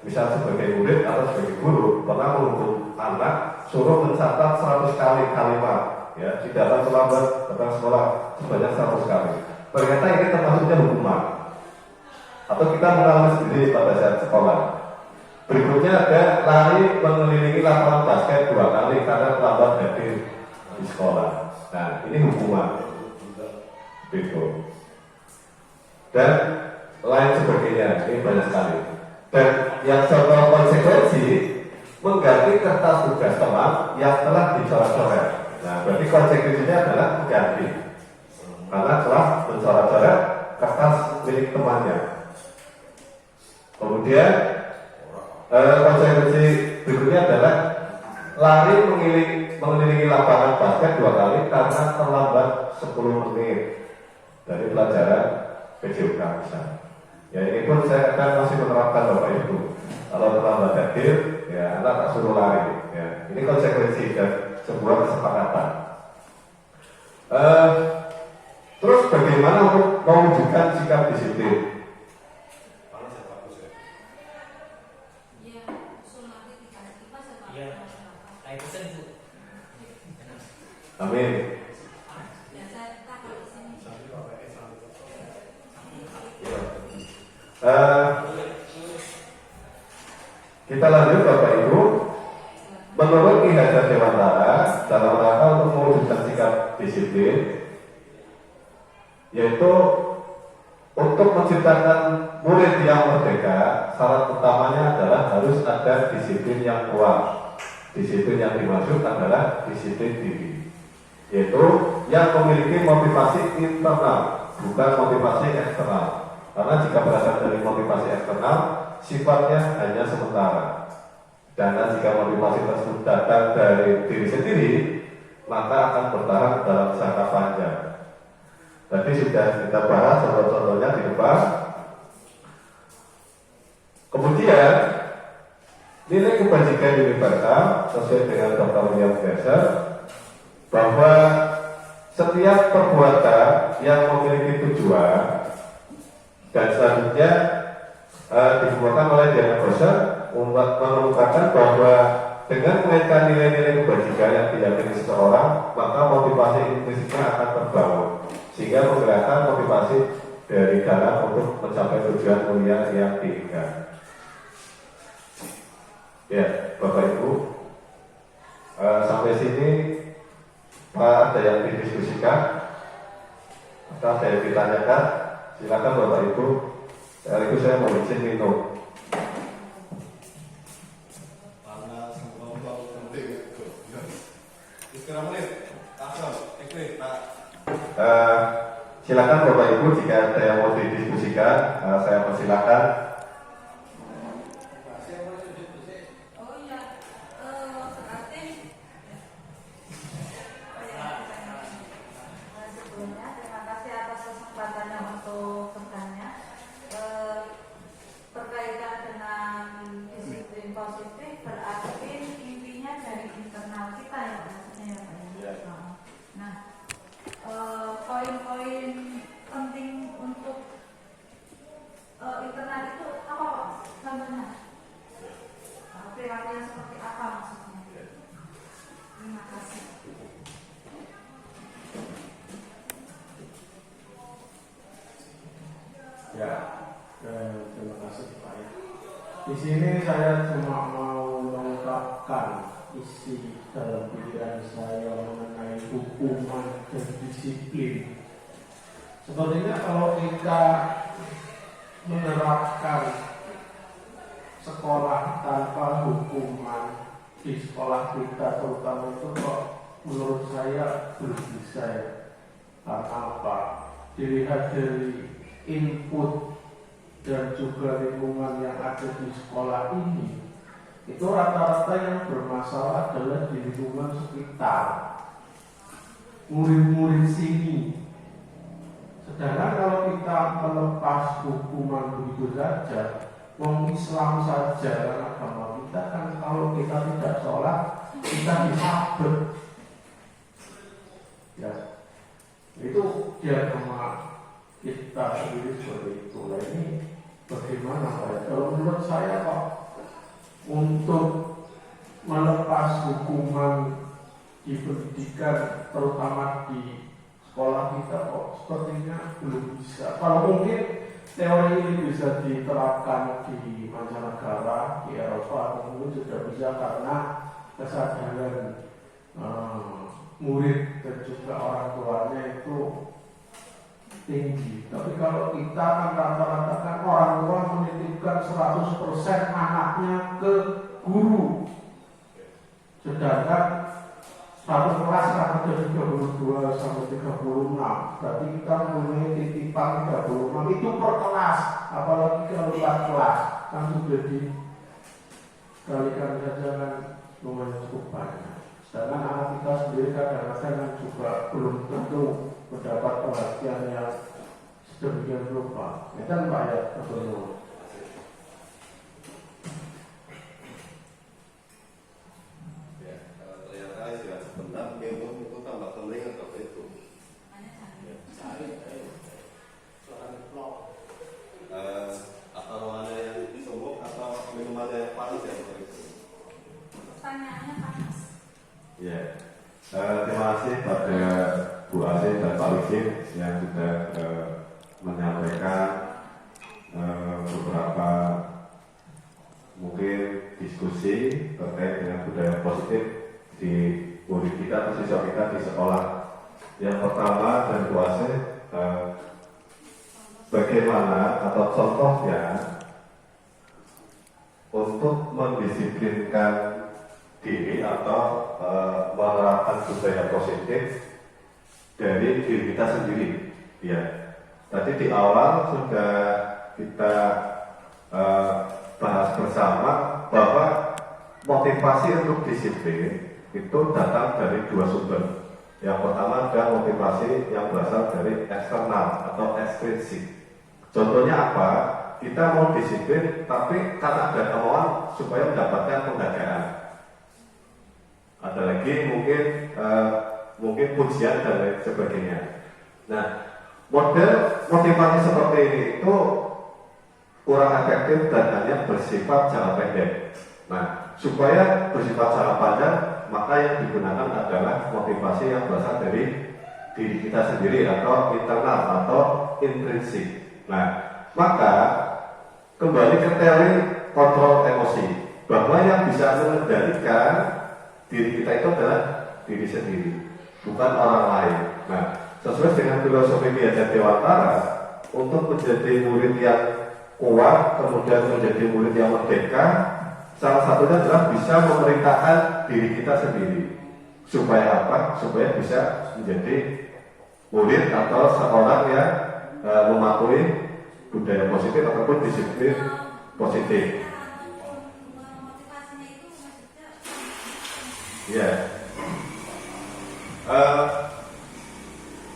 Speaker 4: misal sebagai murid atau sebagai guru pernah menghukum anak suruh mencatat 100 kali kalimat, ya tidak akan terlambat datang sekolah sebanyak 100 kali. Ternyata ini termasuknya hukuman. Atau kita mengalami sendiri pada saat sekolah. Berikutnya ada lari mengelilingi lapangan basket 2 kali karena terlambat hadir di sekolah. Nah ini hukuman. Begitu. Dan lain sebagainya, ini banyak sekali. Dan yang contoh konsekuensi mengganti kertas tugas teman yang telah dicoret-coret. Nah, berarti konsekuensinya adalah mengganti karena telah mencoret-coret kertas milik temannya. Kemudian konsekuensi berikutnya adalah lari mengelilingi lapangan basket 2 kali karena terlambat 10 menit dari pelajaran PJOK misalnya. Ya ini pun saya akan masih menerapkan Bapak Ibu. Kalau terlambat hadir, ya anak tak suruh lari. Ya, ini konsekuensi dan sebuah kesepakatan. Terus bagaimana untuk mewujudkan sikap disiplin? Amin. Kita lanjut Bapak Ibu. Menurut Ki Hajar Dewantara dalam rangka untuk mewujudkan sikap disiplin, yaitu Untuk menciptakan murid yang merdeka, syarat utamanya adalah harus ada disiplin yang kuat. Disiplin yang dimaksud adalah disiplin diri, yaitu yang memiliki motivasi internal, bukan motivasi eksternal. Karena jika berasal dari motivasi eksternal, sifatnya hanya sementara. Dan jika motivasi tersebut datang dari diri sendiri, maka akan bertahan dalam jangka panjang. Tadi sudah kita bahas contoh-contohnya di depan. Kemudian nilai kebajikan universal sesuai dengan Dr. William Glasser bahwa setiap perbuatan yang memiliki tujuan dan selanjutnya dikemukakan oleh Diana Bosser mengemukakan bahwa dengan mengaitkan nilai-nilai kebajikan yang diyakini seseorang, maka motivasi intrinsiknya akan terbangun sehingga menggerakkan motivasi dari dalam untuk mencapai tujuan mulia yang diinginkan. Ya, Bapak Ibu, sampai sini Pak, ada yang didiskusikan atau ada yang ditanyakan? Silakan Bapak Ibu. Sekaligus saya mau izin minum.
Speaker 5: Panas, ngomong penting. Sekarang menit, langsung, Pak.
Speaker 4: Silakan Bapak Ibu, jika ada yang mau didiskusikan, saya persilakan.
Speaker 6: Sebelumnya terima kasih atas kesempatannya untuk bertanya. Berkaitan dengan disiplin positif berarti intinya dari internal kita ya maksudnya ya Pak ya. Nah, poin-poin penting untuk internal itu apa Pak? Contohnya perilaku yang seperti apa maksudnya? Terima kasih.
Speaker 7: Ya, terima kasih Pak. Di sini saya cuma mau mengungkapkan isi dalam pikiran saya mengenai hukuman dan disiplin. Sebenarnya kalau kita menerapkan sekolah tanpa hukuman di sekolah kita, terutama itu kok menurut saya belum bisa ya. Karena apa? Dilihat dari input dan juga lingkungan yang ada di sekolah ini, itu rata-rata yang bermasalah adalah di lingkungan sekitar, murid-murid sini. Sedangkan kalau kita melepas hukuman begitu saja, wong Islam saja agama kita kan, kalau kita tidak sholat kita disabet. Ya, itu dia nama kita sendiri seperti itu. Nah, ini bagaimana Pak? Kalau menurut saya Pak, untuk melepas hukuman di pendidikan, terutama di sekolah kita kok sepertinya belum bisa. Kalau mungkin teori ini bisa diterapkan di mancanegara, di Eropa, mungkin sudah bisa karena kesadaran murid dan juga orang tuanya itu tinggi. Tapi kalau kita kan rata-rata kan orang tua menitipkan 100% anaknya ke guru, sedangkan satu kelas kan ada 32 sampai 36, berarti kita mempunyai titipan 36 itu per kelas, apalagi kalau 4 kelas kan sudah dikalikan saja kan lumayan cukup banyak. Sedangkan anak kita sendiri kadang-kadang juga belum tentu mendapat perhatian yang sedemikian rupa. Itu kan Pak ya, betul.
Speaker 5: Ternyata istilah sebentar minum itu tambah kening atau itu. Atau ruangannya yang sumuk atau minumannya yang panas ya itu.
Speaker 6: Pertanyaannya panas.
Speaker 4: Ya, terima kasih pada Bu Asih dan Pak Rizky yang sudah menyampaikan beberapa mungkin diskusi terkait dengan budaya positif di murid kita atau siswa kita di sekolah. Yang pertama dan Bu Asih bagaimana atau contohnya untuk mendisiplinkan diri atau menerapkan budaya positif dari diri kita sendiri. Ya, tadi di awal sudah kita bahas bersama bahwa motivasi untuk disiplin itu datang dari dua sumber. Yang pertama adalah motivasi yang berasal dari eksternal atau ekstrinsik. Contohnya apa? Kita mau disiplin, tapi karena ada kemauan supaya mendapatkan penghargaan. Ada lagi mungkin pujian dan lain sebagainya. Nah, model motivasi seperti ini itu kurang efektif dan hanya bersifat jangka pendek. Nah, supaya bersifat jangka panjang, maka yang digunakan adalah motivasi yang berasal dari diri kita sendiri atau internal atau intrinsik. Nah, maka kembali ke teori kontrol emosi, bahwa yang bisa mengendalikan diri kita itu adalah diri sendiri, bukan orang lain. Nah, sesuai dengan filosofi Belajar Dewantara, untuk menjadi murid yang kuat, kemudian menjadi murid yang merdeka, salah satunya adalah bisa memerintahkan diri kita sendiri. Supaya apa? Supaya bisa menjadi murid atau seorang yang mematuhi budaya positif ataupun disiplin positif. Ya.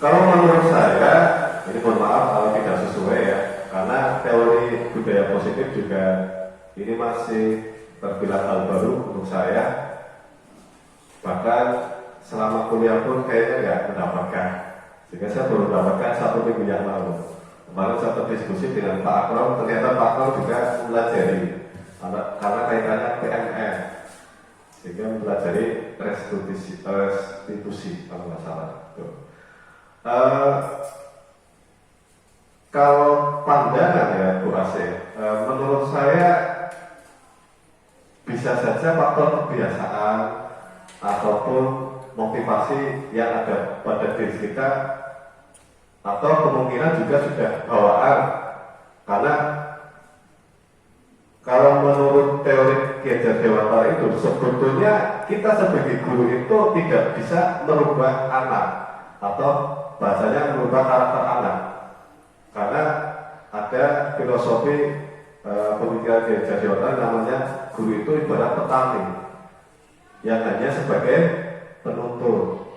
Speaker 4: Kalau menurut saya, ini mohon maaf kalau tidak sesuai ya, karena teori budaya positif juga ini masih terbilang hal baru untuk saya. Bahkan selama kuliah pun kayaknya nggak mendapatkan, sehingga saya baru mendapatkan 1 minggu yang lalu. Kemarin saya berdiskusi dengan Pak Akram, ternyata Pak Akram juga mempelajari karena kaitannya PMN, sehingga mempelajari restitusi kalau nggak salah. Kalau pandangan ya Bu Asih, menurut saya bisa saja faktor kebiasaan ataupun motivasi yang ada pada diri kita, atau kemungkinan juga sudah bawaan. Karena kalau menurut teori Belajar Dewantara itu sebetulnya kita sebagai guru itu tidak bisa merubah anak atau bahasanya merubah karakter anak, karena ada filosofi pemikiran Belajar Dewantara namanya guru itu ibarat petani yang hanya sebagai penuntun.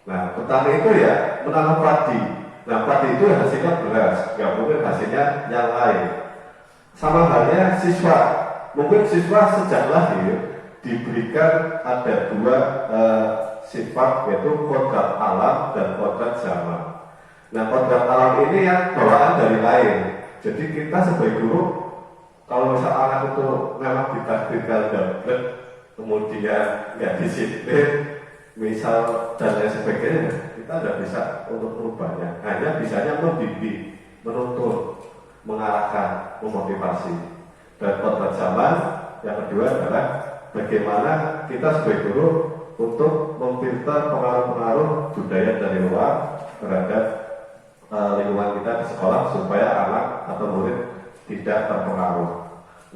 Speaker 4: Nah, petani itu ya menanam padi. Nah, padi itu hasilnya beras, nggak mungkin hasilnya yang lain. Sama halnya siswa, mungkin siswa sejak lahir diberikan ada dua sifat, yaitu kodrat alam dan kodrat zaman. Nah, kodrat alam ini yang bawaan dari lain. Jadi kita sebagai guru, kalau misal anak itu memang ditakdirkan dapat, kemudian nggak disiplin, misal dan lain sebagainya, kita tidak bisa untuk merubahnya. Hanya bisanya membimbing, menuntun, mengarahkan, memotivasi. Dan kodrat zaman yang kedua adalah bagaimana kita sebagai guru untuk memfilter pengaruh-pengaruh budaya dari luar terhadap lingkungan kita di sekolah supaya anak atau murid tidak terpengaruh.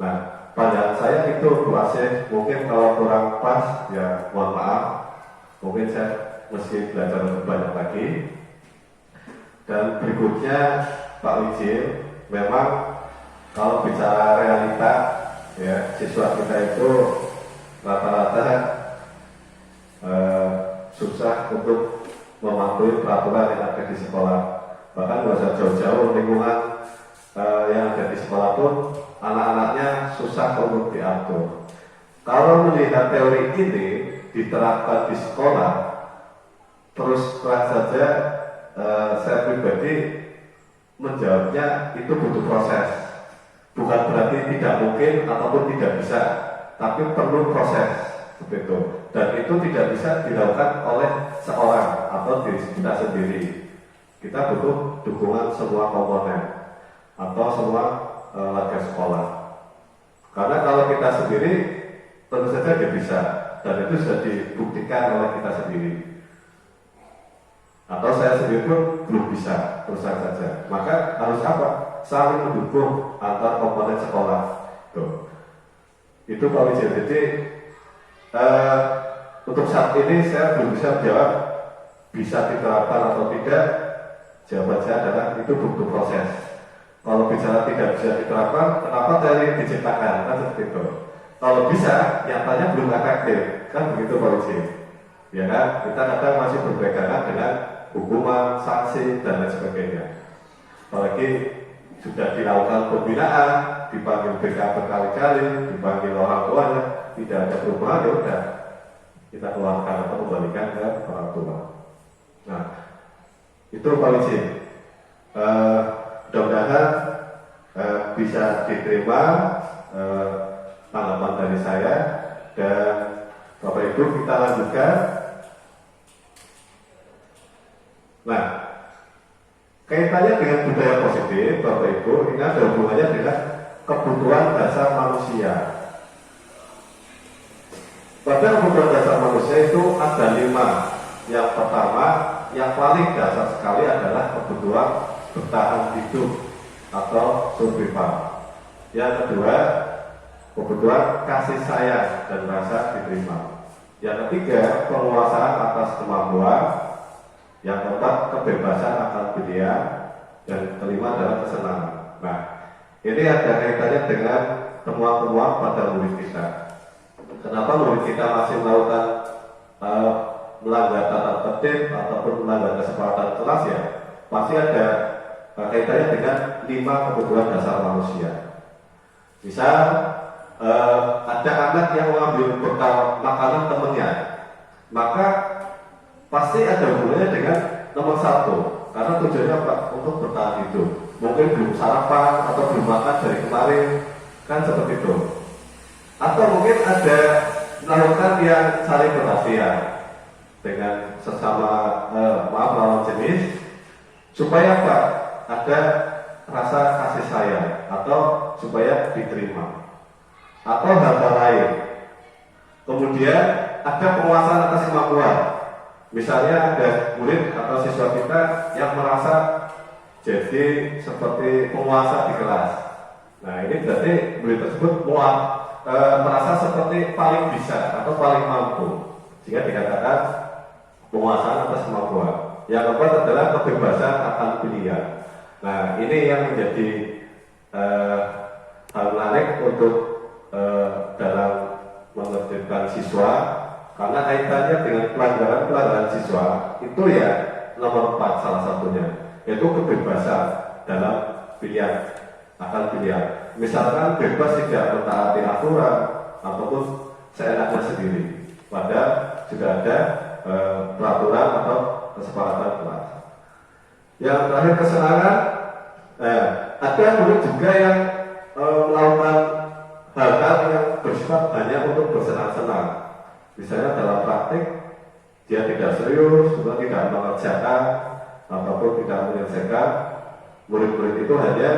Speaker 4: Nah, pandangan saya itu Bu Asih, mungkin kalau kurang pas ya mohon maaf, mungkin saya mesti belajar lebih banyak lagi. Dan berikutnya Pak Wijil, memang kalau bicara realita ya, siswa kita itu rata-rata susah untuk mematuhi peraturan yang ada di sekolah. Bahkan nggak usah jauh-jauh, lingkungan yang ada di sekolah pun anak-anaknya susah untuk diatur. Kalau melihat teori ini diterapkan di sekolah, terus terang saja saya pribadi menjawabnya itu butuh proses. Bukan berarti tidak mungkin ataupun tidak bisa, tapi perlu proses seperti itu. Dan itu tidak bisa dilakukan oleh seorang atau diri kita sendiri. Kita butuh dukungan semua komponen atau semua warga sekolah. Karena kalau kita sendiri tentu saja tidak bisa, dan itu sudah dibuktikan oleh kita sendiri. atau saya sendiri pun belum bisa terus terang saja. Maka harus apa? Saling mendukung antar komponen sekolah. Tuh. Itu Pak Wijil. Jadi untuk saat ini saya belum bisa jawab bisa diterapkan atau tidak. Jawaban saya adalah itu butuh proses. Kalau bicara tidak bisa diterapkan, kenapa teori diciptakan? Kan seperti itu. Kalau bisa, nyatanya belum efektif. Kan begitu Pak Wijil. Ya kan? Kita kadang masih berpegangan dengan hukuman, sanksi, dan lain sebagainya. Apalagi sudah dilakukan pembinaan, dipanggil BK berkali-kali, dipanggil orang tuanya, tidak ada perubahan, ya udah kita keluarkan atau kembalikan ke orang tua. Nah, itu Pak Wijil. Mudah-mudahan bisa diterima tanggapan dari saya, dan Bapak Ibu kita lanjutkan. Nah, kaitannya dengan budaya positif, Bapak Ibu, ini ada hubungannya dengan kebutuhan dasar manusia. Pada kebutuhan dasar manusia itu ada 5. Yang pertama, yang paling dasar sekali adalah kebutuhan bertahan hidup atau survival. Yang kedua, kebutuhan kasih sayang dan rasa diterima. Yang ketiga, penguasaan atas kemampuan. Yang keempat, kebebasan akan pilihan. Dan kelima adalah kesenangan. Nah, ini ada kaitannya dengan temuan-temuan pada murid kita. Kenapa murid kita masih melakukan melanggar tata tertib ataupun melanggar kesepakatan kelas ya? Pasti ada kaitannya dengan 5 kebutuhan dasar manusia. Misal ada anak yang mengambil bekal makanan temannya, maka pasti ada hubungannya dengan nomor 1, karena tujuannya apa? Untuk bertahan hidup. Mungkin belum sarapan atau belum makan dari kemarin, kan seperti itu. Atau mungkin ada melakukan yang saling perhatian dengan sesama lawan jenis, supaya apa? Ada rasa kasih sayang atau supaya diterima, atau hal-hal lain. Kemudian ada penguasaan atas kemampuan. Misalnya ada murid atau siswa kita yang merasa jadi seperti penguasa di kelas. Nah, ini berarti murid tersebut merasa seperti paling bisa atau paling mampu, sehingga dikatakan penguasaan atas kemampuan. Yang keempat adalah kebebasan akan pilihan. Nah, ini yang menjadi hal menarik untuk dalam menertibkan siswa, karena kaitannya dengan pelanggaran siswa itu ya nomor 4 salah satunya, yaitu kebebasan dalam pilihan akan pilihan. Misalkan bebas tidak mentaati aturan ataupun seenaknya sendiri, padahal sudah ada peraturan atau kesepakatan kelas. Yang terakhir kesenangan, ada murid juga yang melakukan hal-hal yang bersifat hanya untuk bersenang-senang. Misalnya dalam praktik dia tidak serius, juga tidak mengerjakan ataupun tidak menyelesaikan. Murid-murid itu hanya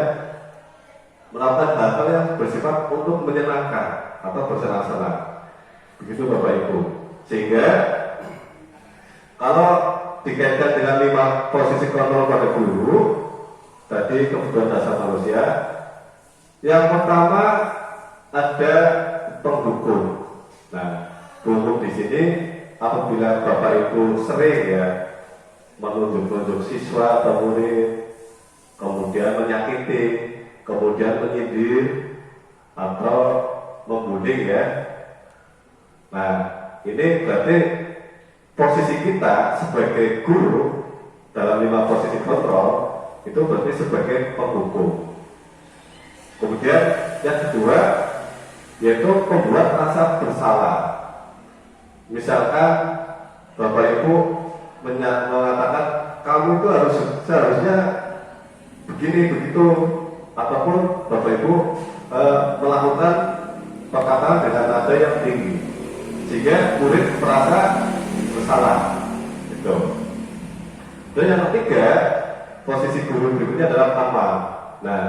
Speaker 4: melakukan hal-hal yang bersifat untuk menyenangkan atau bersenang-senang. Begitu Bapak Ibu. Sehingga kalau dikaitkan dengan 5 posisi kontrol pada guru, tadi kebutuhan dasar manusia. Yang pertama ada pendukung. Nah, pendukung di sini apabila Bapak Ibu sering ya menunjuk-nunjuk siswa atau murid, kemudian menyakiti, kemudian menyindir atau membuli ya. Nah, ini berarti posisi kita sebagai guru dalam 5 posisi kontrol itu berarti sebagai pendukung. Kemudian yang kedua yaitu membuat rasa bersalah. Misalkan Bapak Ibu mengatakan kamu itu seharusnya begini begitu, ataupun Bapak Ibu melakukan perkataan dengan nada yang tinggi sehingga murid merasa bersalah. Gitu. Dan yang ketiga, posisi guru berikutnya adalah teman. Nah,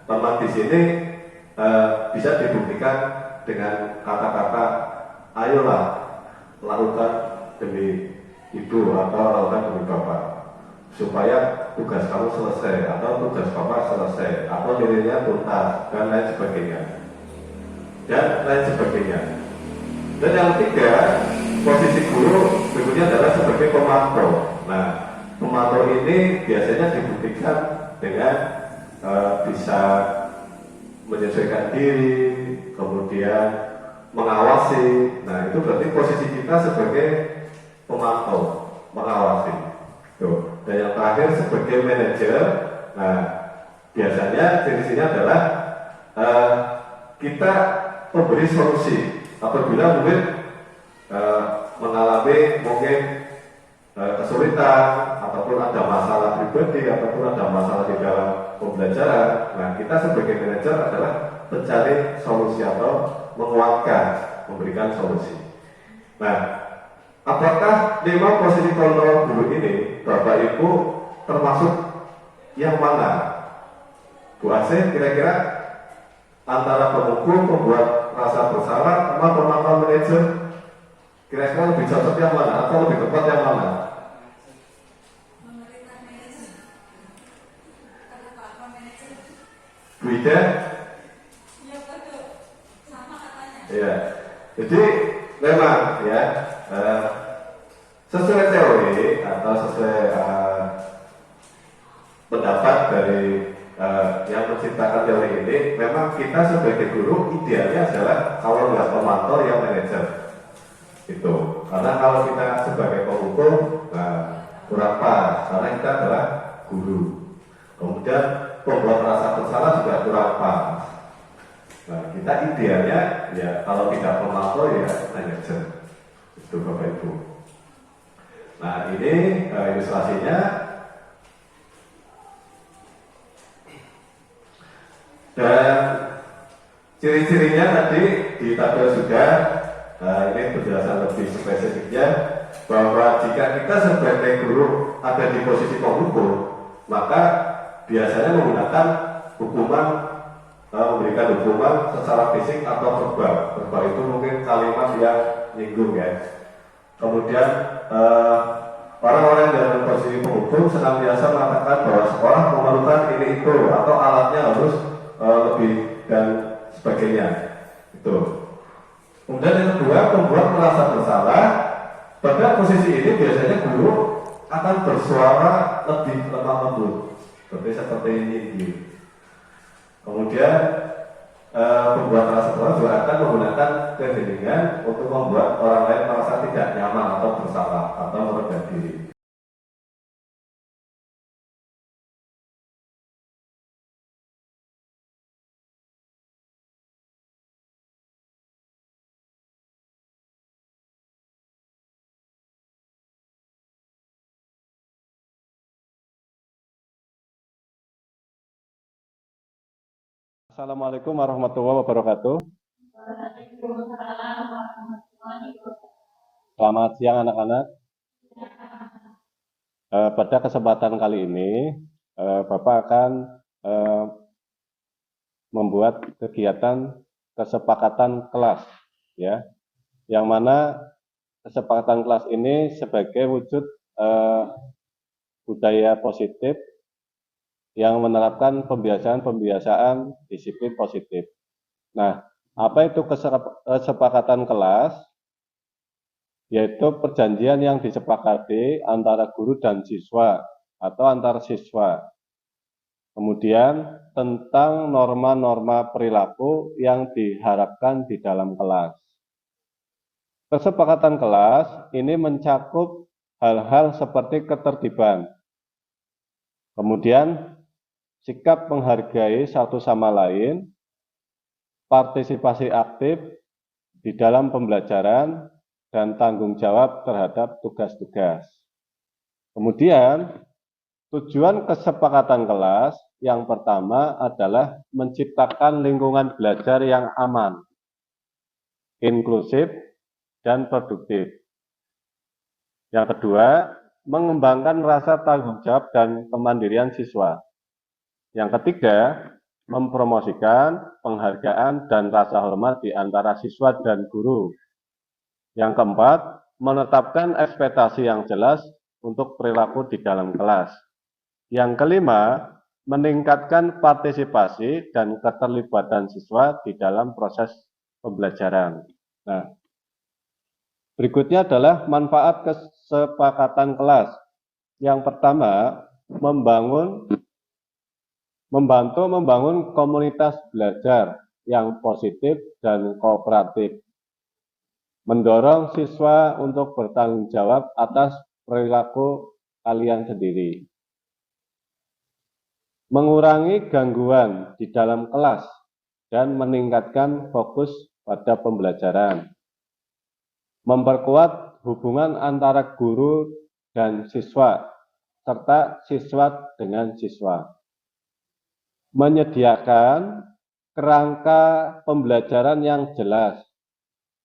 Speaker 4: teman di sini bisa dibuktikan dengan kata-kata ayolah lakukan demi ibu atau lakukan demi bapak. supaya tugas kamu selesai atau tugas bapak selesai atau nilainya tuntas dan lain sebagainya dan yang ketiga, posisi guru berikutnya adalah sebagai pemantau. Nah, pemantau ini biasanya dibuktikan dengan bisa menyesuaikan diri, kemudian mengawasi. Nah, itu berarti posisi kita sebagai pemantau, mengawasi. Tuh. Dan yang terakhir sebagai manajer. Nah, biasanya ciri-cirinya adalah kita memberi solusi apabila mungkin mengalami mungkin kesulitan ataupun ada masalah pribadi ataupun ada masalah di dalam pembelajaran. Nah, kita sebagai manajer adalah mencari solusi atau menguatkan, memberikan solusi. Nah, apakah 5 posisi kontrol guru ini Bapak Ibu termasuk yang mana? Bu Asih, kira-kira antara pemukul, pembuat rasa bersalah, sama pemantau manajer, kira-kira lebih cocok yang mana atau lebih tepat yang mana?
Speaker 6: Memberikan manajer. Kenapa apa manajer?
Speaker 4: Bu Ida?
Speaker 6: Ya betul. Sama katanya.
Speaker 4: Ya. Jadi memang ya sesuai teori atau sesuai pendapat dari yang menciptakan teori ini, memang kita sebagai guru idealnya adalah kalau nggak pemantau yang manajer itu, karena kalau kita sebagai pemukul kurang pas karena kita adalah guru. Kemudian pembuat rasa bersalah juga kurang pas. Nah, kita idealnya ya kalau tidak pemantau ya manajer itu Bapak Ibu. Nah, ini ilustrasinya. Dan ciri-cirinya tadi di tabel sudah, ini penjelasan lebih spesifiknya bahwa jika kita sebagai guru ada di posisi pemukul, maka biasanya menggunakan hukuman, memberikan hukuman secara fisik atau verbal. Verbal itu mungkin kalimat yang nyinggung ya. Kemudian orang-orang yang dalam posisi pemukul senantiasa mengatakan bahwa sekolah memerlukan ini itu atau alatnya harus lebih dan sebagainya. Itu. Kemudian yang kedua, pembuat merasa bersalah. Pada posisi ini biasanya guru akan bersuara lebih lemah lembut, seperti ini. Kemudian pembuat merasa bersalah juga akan menggunakan keheningan untuk membuat orang lain merasa tidak nyaman atau bersalah atau meredam diri.
Speaker 8: Assalamualaikum warahmatullahi wabarakatuh. Selamat siang anak-anak. Pada kesempatan kali ini, Bapak akan membuat kegiatan kesepakatan kelas, ya, yang mana kesepakatan kelas ini sebagai wujud budaya positif yang menerapkan pembiasaan disiplin positif. Nah, apa itu kesepakatan kelas? Yaitu perjanjian yang disepakati antara guru dan siswa atau antar siswa. Kemudian tentang norma-norma perilaku yang diharapkan di dalam kelas. Kesepakatan kelas ini mencakup hal-hal seperti ketertiban, kemudian sikap menghargai satu sama lain, partisipasi aktif di dalam pembelajaran, dan tanggung jawab terhadap tugas-tugas. Kemudian, tujuan kesepakatan kelas yang pertama adalah menciptakan lingkungan belajar yang aman, inklusif, dan produktif. Yang kedua, mengembangkan rasa tanggung jawab dan kemandirian siswa. Yang ketiga, mempromosikan penghargaan dan rasa hormat di antara siswa dan guru. Yang keempat, menetapkan ekspektasi yang jelas untuk perilaku di dalam kelas. Yang kelima, meningkatkan partisipasi dan keterlibatan siswa di dalam proses pembelajaran. Nah, berikutnya adalah manfaat kesepakatan kelas. Yang pertama, membantu membangun komunitas belajar yang positif dan kooperatif. Mendorong siswa untuk bertanggung jawab atas perilaku kalian sendiri. Mengurangi gangguan di dalam kelas dan meningkatkan fokus pada pembelajaran. Memperkuat hubungan antara guru dan siswa, serta siswa dengan siswa. Menyediakan kerangka pembelajaran yang jelas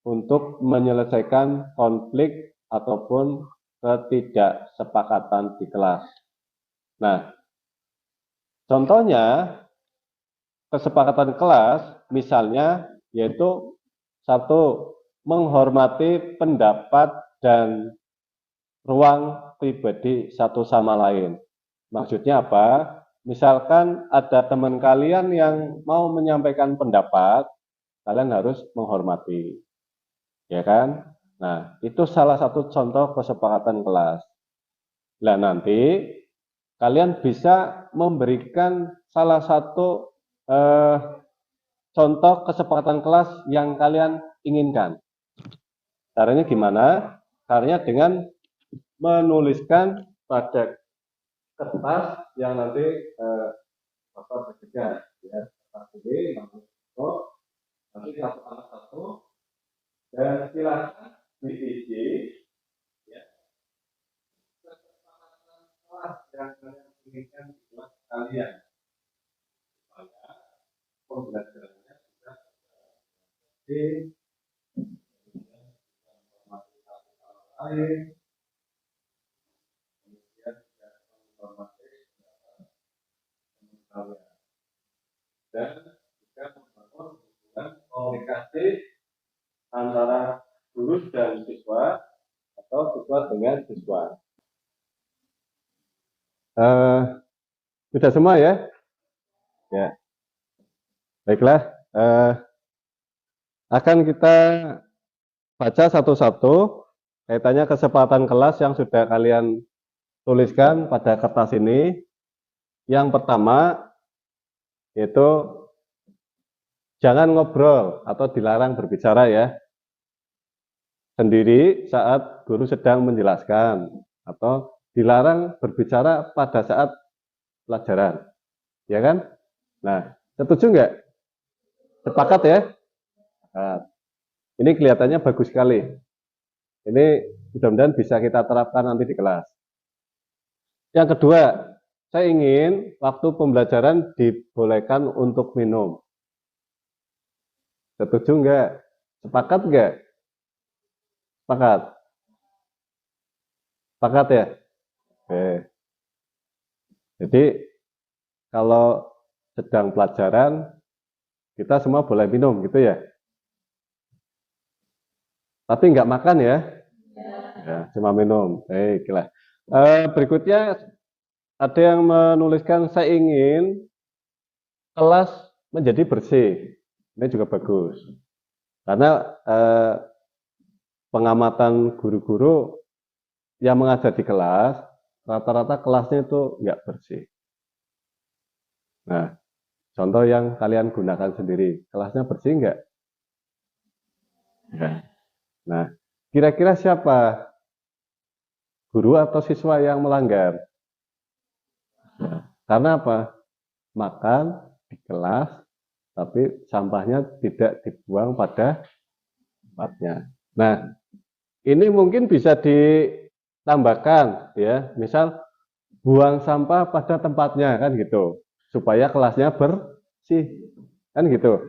Speaker 8: untuk menyelesaikan konflik ataupun ketidaksepakatan di kelas. Nah, contohnya kesepakatan kelas misalnya yaitu satu, menghormati pendapat dan ruang pribadi satu sama lain. Maksudnya apa? Misalkan ada teman kalian yang mau menyampaikan pendapat, kalian harus menghormati. Ya kan? Nah, itu salah satu contoh kesepakatan kelas. Nah, nanti kalian bisa memberikan salah satu contoh kesepakatan kelas yang kalian inginkan. Caranya gimana? Caranya dengan menuliskan pada kertas yang nanti Bapak bekerja, ya, kertas ini nanti satu dan silakan diisi ya kesepakatan kelas yang kalian inginkan buat kalian supaya pembelajarannya bisa di informasi satu sama lain, kemudian juga informasi kalian dan juga membangun hubungan komunikasi antara guru dan siswa atau siswa dengan siswa. Sudah semua ya? Ya. Baiklah, akan kita baca satu-satu kaitannya kesepakatan kelas yang sudah kalian tuliskan pada kertas ini. Yang pertama yaitu jangan ngobrol atau dilarang berbicara ya sendiri saat guru sedang menjelaskan atau dilarang berbicara pada saat pelajaran, ya kan? Nah, setuju nggak? Sepakat ya? Nah, ini kelihatannya bagus sekali. Ini mudah-mudahan bisa kita terapkan nanti di kelas. Yang kedua, saya ingin waktu pembelajaran dibolehkan untuk minum. Setuju nggak? Sepakat nggak? Sepakat? Sepakat ya? Oke. Jadi kalau sedang pelajaran kita semua boleh minum gitu ya? Tapi nggak makan ya? Ya, cuma minum. Baiklah. Berikutnya ada yang menuliskan saya ingin kelas menjadi bersih. Ini juga bagus. Karena pengamatan guru-guru yang mengajar di kelas, rata-rata kelasnya itu nggak bersih. Nah, contoh yang kalian gunakan sendiri, kelasnya bersih nggak? Ya. Nah, kira-kira siapa? Guru atau siswa yang melanggar? Nah, karena apa? Makan di kelas, tapi sampahnya tidak dibuang pada tempatnya. Nah, ini mungkin bisa ditambahkan, ya, misal buang sampah pada tempatnya kan gitu, supaya kelasnya bersih, kan gitu.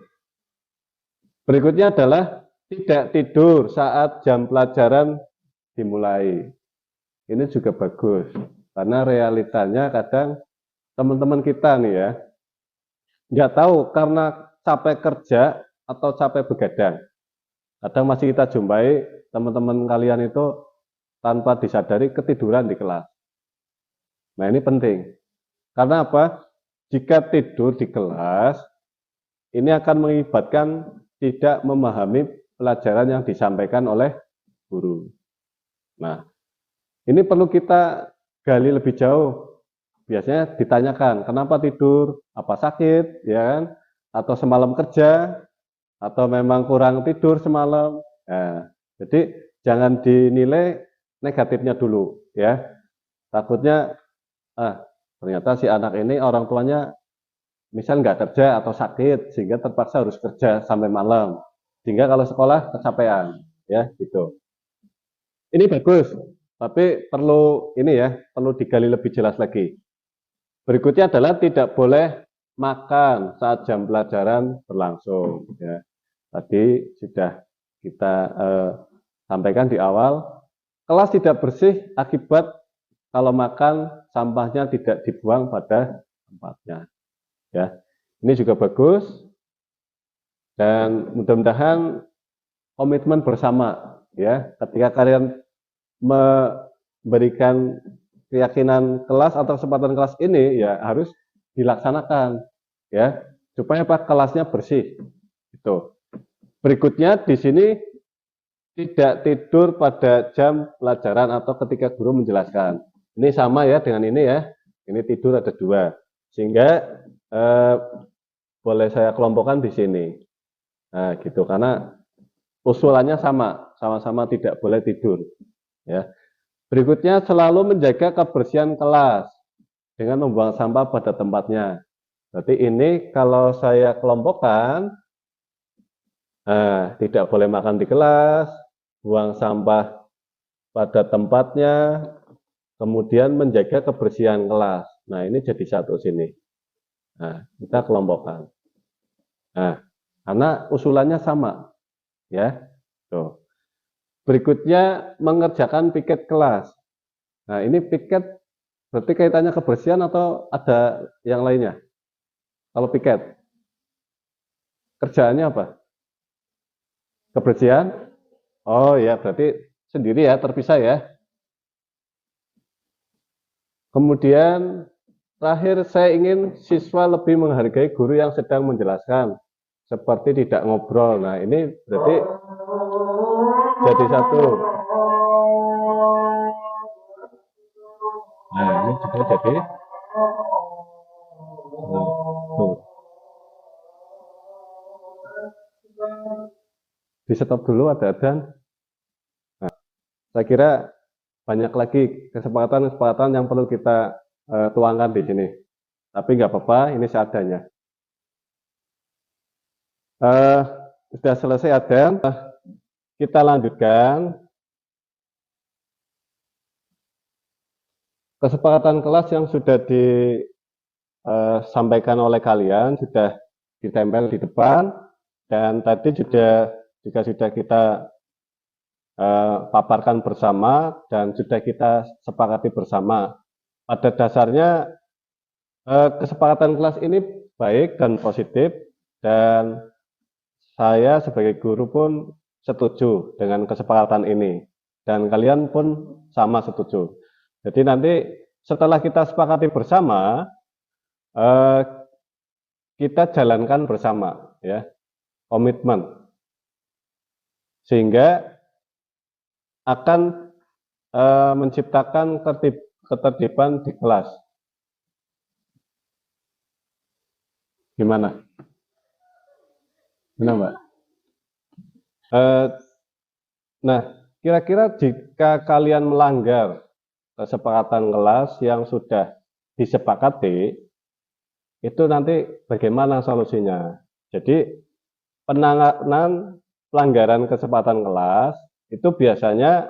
Speaker 8: Berikutnya adalah tidak tidur saat jam pelajaran dimulai. Ini juga bagus, karena realitanya kadang teman-teman kita nih ya, nggak tahu karena capek kerja atau capek begadang. Kadang masih kita jumpai teman-teman kalian itu tanpa disadari ketiduran di kelas. Nah, ini penting. Karena apa? Jika tidur di kelas, ini akan mengakibatkan tidak memahami pelajaran yang disampaikan oleh guru. Nah, ini perlu kita gali lebih jauh. Biasanya ditanyakan, kenapa tidur? Apa sakit? Ya kan? Atau semalam kerja? Atau memang kurang tidur semalam? Nah, jadi jangan dinilai negatifnya dulu, ya. Takutnya, ternyata si anak ini orang tuanya misal nggak kerja atau sakit sehingga terpaksa harus kerja sampai malam, sehingga kalau sekolah kecapean, ya gitu. Ini bagus, tapi perlu ini ya, perlu digali lebih jelas lagi. Berikutnya adalah tidak boleh makan saat jam pelajaran berlangsung, ya. Tadi sudah kita sampaikan di awal, kelas tidak bersih akibat kalau makan sampahnya tidak dibuang pada tempatnya. Ya, ini juga bagus dan mudah-mudahan komitmen bersama ya ketika kalian memberikan keyakinan kelas atau kesempatan kelas ini ya harus dilaksanakan ya supaya apa kelasnya bersih. Itu. Berikutnya di sini tidak tidur pada jam pelajaran atau ketika guru menjelaskan. Ini sama ya dengan ini ya. Ini tidur ada dua. Sehingga boleh saya kelompokkan di sini. Nah, gitu karena usulannya sama-sama tidak boleh tidur. Ya. Berikutnya selalu menjaga kebersihan kelas dengan membuang sampah pada tempatnya. Berarti ini kalau saya kelompokkan, tidak boleh makan di kelas, buang sampah pada tempatnya, kemudian menjaga kebersihan kelas. Nah, ini jadi satu sini. Nah, kita kelompokkan. Nah, karena usulannya sama. Ya. Tuh. Berikutnya mengerjakan piket kelas. Nah, ini piket berarti kaitannya kebersihan atau ada yang lainnya? Kalau piket, kerjaannya apa? Kebersihan? Oh ya, berarti sendiri ya, terpisah ya. Kemudian terakhir saya ingin siswa lebih menghargai guru yang sedang menjelaskan, seperti tidak ngobrol. Nah, ini berarti jadi satu. Nah, ini juga jadi di stop dulu ada adzan. Nah, saya kira banyak lagi kesepakatan-kesepakatan yang perlu kita tuangkan di sini. Tapi nggak apa-apa, ini seadanya. Sudah selesai adzan, kita lanjutkan. Kesepakatan kelas yang sudah disampaikan oleh kalian sudah ditempel di depan dan tadi juga sudah kita paparkan bersama dan sudah kita sepakati bersama. Pada dasarnya kesepakatan kelas ini baik dan positif dan saya sebagai guru pun setuju dengan kesepakatan ini dan kalian pun sama setuju. Jadi nanti setelah kita sepakati bersama, kita jalankan bersama, ya, komitmen, sehingga akan menciptakan ketertiban di kelas. Gimana? Gimana, Mbak? Nah, kira-kira jika kalian melanggar kesepakatan kelas yang sudah disepakati, itu nanti bagaimana solusinya? Jadi penanganan pelanggaran kesepakatan kelas itu biasanya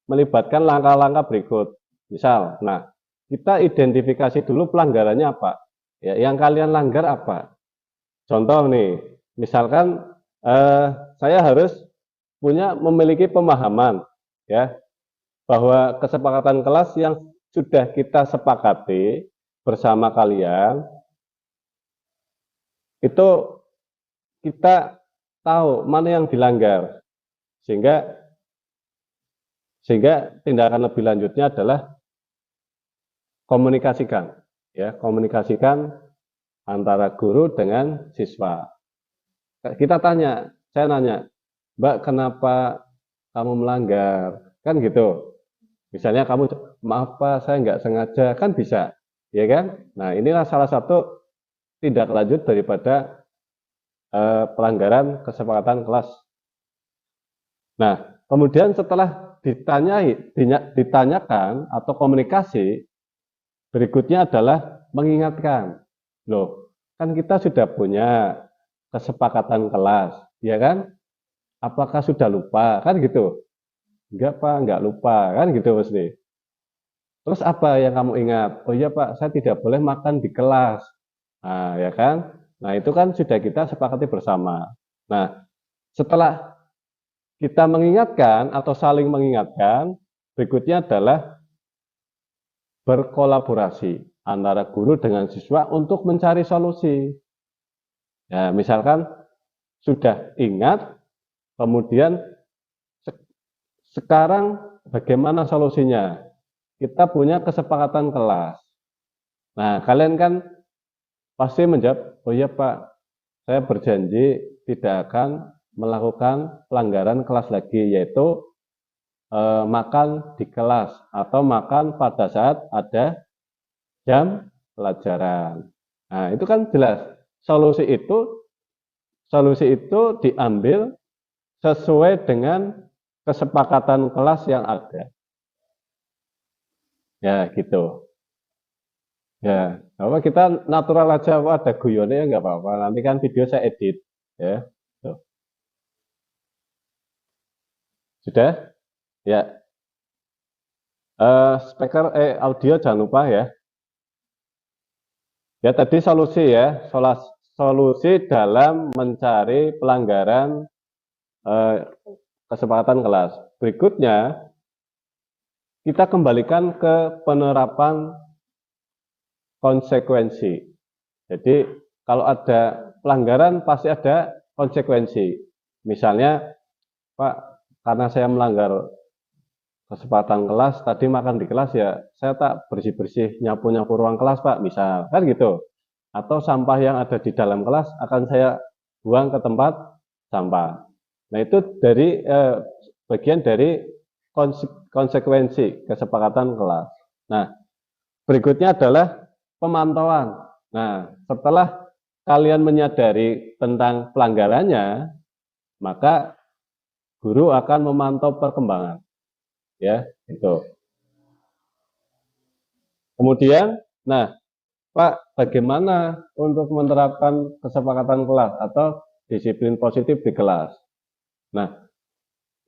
Speaker 8: melibatkan langkah-langkah berikut. Misal, nah kita identifikasi dulu pelanggarannya apa? Ya, yang kalian langgar apa? Contoh nih, misalkan saya harus memiliki pemahaman, ya, bahwa kesepakatan kelas yang sudah kita sepakati bersama kalian itu kita tahu mana yang dilanggar sehingga Sehingga tindakan lebih lanjutnya adalah komunikasikan, ya, komunikasikan antara guru dengan siswa. Kita tanya, saya nanya, Mbak, kenapa kamu melanggar? Kan gitu. Misalnya kamu, maaf Pak, saya nggak sengaja, kan bisa, ya kan? Nah, inilah salah satu tindak lanjut daripada pelanggaran kesepakatan kelas. Nah, kemudian setelah ditanyakan atau komunikasi, berikutnya adalah mengingatkan. Loh, kan kita sudah punya kesepakatan kelas, ya kan? Apakah sudah lupa? Kan gitu. Enggak Pak, enggak lupa. Kan gitu mesti. Terus apa yang kamu ingat? Oh iya Pak, saya tidak boleh makan di kelas. Nah, ya kan? Nah, itu kan sudah kita sepakati bersama. Nah, setelah kita mengingatkan atau saling mengingatkan, berikutnya adalah berkolaborasi antara guru dengan siswa untuk mencari solusi. Ya, misalkan sudah ingat, kemudian sekarang bagaimana solusinya? Kita punya kesepakatan kelas. Nah, kalian kan pasti menjawab, oh iya Pak, saya berjanji tidak akan melakukan pelanggaran kelas lagi, yaitu makan di kelas atau makan pada saat ada jam pelajaran. Nah, itu kan jelas. Solusi itu diambil sesuai dengan kesepakatan kelas yang ada. Ya, gitu. Ya, apa kita natural aja, ada guyonnya ya nggak apa-apa. Nanti kan video saya edit, ya. Tuh. Sudah? Ya. Speaker, audio jangan lupa ya. Ya tadi solusi ya, solusi dalam mencari pelanggaran kesepakatan kelas. Berikutnya, kita kembalikan ke penerapan konsekuensi. Jadi, kalau ada pelanggaran pasti ada konsekuensi. Misalnya, Pak, karena saya melanggar kesepakatan kelas, tadi makan di kelas ya, saya tak bersih-bersih, nyapu-nyapu ruang kelas Pak, misal, kan gitu. Atau sampah yang ada di dalam kelas akan saya buang ke tempat sampah. Nah, itu dari bagian dari konsekuensi kesepakatan kelas. Nah, berikutnya adalah pemantauan. Nah, setelah kalian menyadari tentang pelanggarannya, maka guru akan memantau perkembangan. Ya, itu. Kemudian, nah, Pak, bagaimana untuk menerapkan kesepakatan kelas atau disiplin positif di kelas? Nah,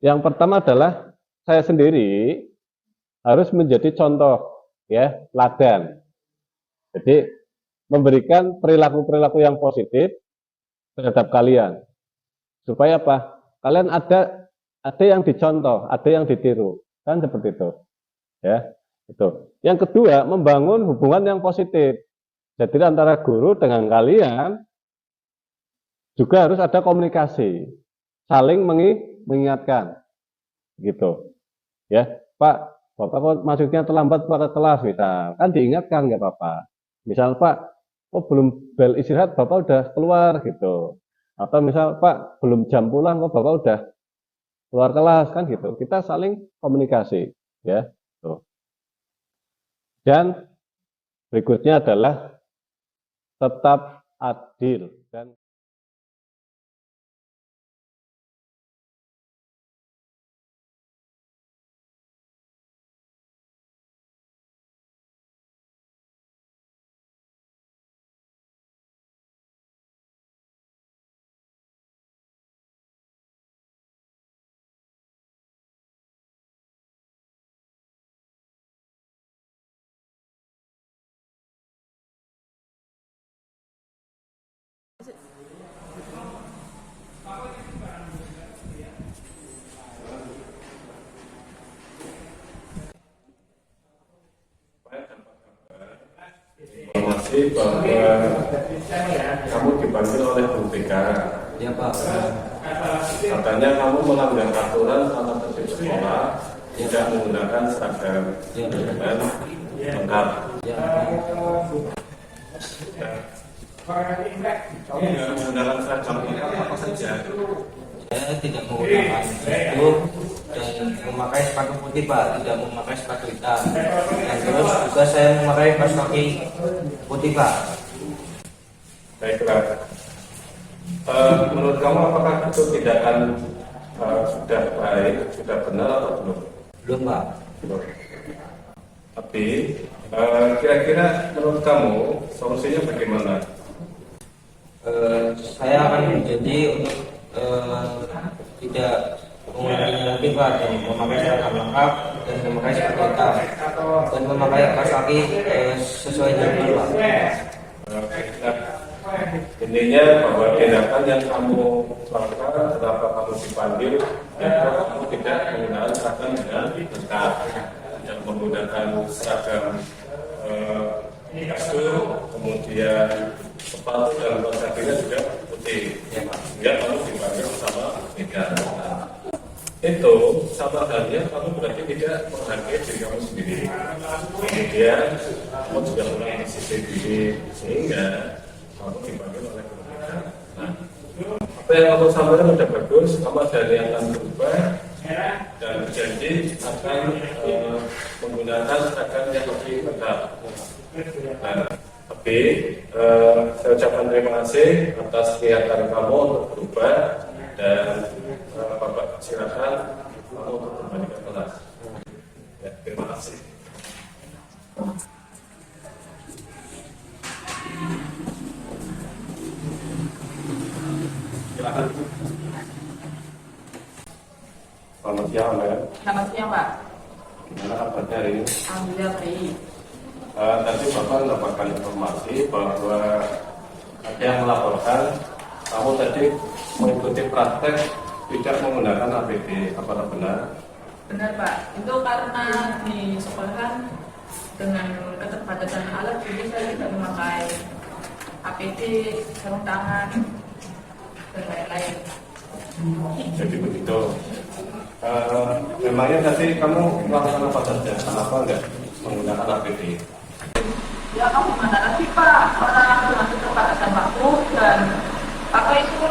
Speaker 8: yang pertama adalah saya sendiri harus menjadi contoh, ya, ladan. Jadi, memberikan perilaku-perilaku yang positif terhadap kalian. Supaya apa? Kalian ada yang dicontoh, ada yang ditiru. Kan seperti itu. Ya, itu. Yang kedua, membangun hubungan yang positif. Jadi antara guru dengan kalian juga harus ada komunikasi, saling mengingatkan. Gitu. Ya, Pak, Bapak kok masuknya terlambat Pak ke kelas misal. Kan diingatkan nggak apa-apa. Misal Pak, kok belum bel istirahat Bapak udah keluar gitu. Atau misal Pak, belum jam pulang kok Bapak udah keluar kelas, kan gitu. Kita saling komunikasi, ya. Tuh. Dan berikutnya adalah tetap adil dan
Speaker 4: informasi bahwa kamu dipanggil oleh BPK.
Speaker 3: Ya Pak.
Speaker 4: Katanya kamu melanggar aturan tata tertib sekolah
Speaker 5: tidak menggunakan seragam dan lengkap. Kamu tidak menggunakan seragam lengkap apa saja?
Speaker 9: Saya tidak menggunakan itu dan memakai sepatu putih Pak, tidak memakai sepatu hitam. Dan terus juga saya memakai kaos kaki putih Pak.
Speaker 5: Baiklah. Menurut kamu apakah itu tindakan sudah baik, sudah benar atau belum?
Speaker 9: Belum Pak.
Speaker 5: Belum. Tapi kira-kira menurut kamu solusinya bagaimana?
Speaker 9: Saya akan berjanji untuk tidak mengulangi lagi Pak, dan memakai seragam lengkap dan memakai sepatu hitam dan memakai kaos kaki sesuai jadwal Pak.
Speaker 5: Intinya bahwa tindakan yang kamu lakukan setelah kamu dipanggil, kamu tidak menggunakan seragam dengan lengkap, yang menggunakan seragam kasut, kemudian sepatu dan kaos kakinya juga putih, sehingga kamu dipanggil sama tidak. Itu sama halnya kamu berarti tidak menghargai diri kamu sendiri. Kemudian kamu juga mulai CCTV sehingga kamu dipanggil oleh pemerintah. Nah, apa yang kamu sampaikan sudah bagus, kamu dari yang akan berubah dan berjanji akan menggunakan seragam yang lebih lengkap. Nah, tapi saya ucapkan terima kasih atas niatan kamu untuk berubah dan Bapak silakan kamu untuk kembali ke kelas. Ya, terima kasih. Silakan. Selamat siang, Mbak.
Speaker 6: Selamat siang, Pak.
Speaker 5: Gimana kabarnya hari ini?
Speaker 6: Alhamdulillah baik.
Speaker 5: Tadi Bapak mendapatkan informasi bahwa ada yang melaporkan kamu tadi mengikuti praktek tidak menggunakan APD. Apakah benar?
Speaker 6: Benar, Pak. Itu karena di sekolah kan dengan keterbatasan alat, jadi saya tidak memakai APD, sarung tangan, dan lain-lain.
Speaker 5: Jadi begitu. Memangnya tadi kamu melakukan apa saja? Kenapa enggak menggunakan APD?
Speaker 6: Ya kamu mana lagi Pak, orang dengan keterbatasan waktu dan pakai itu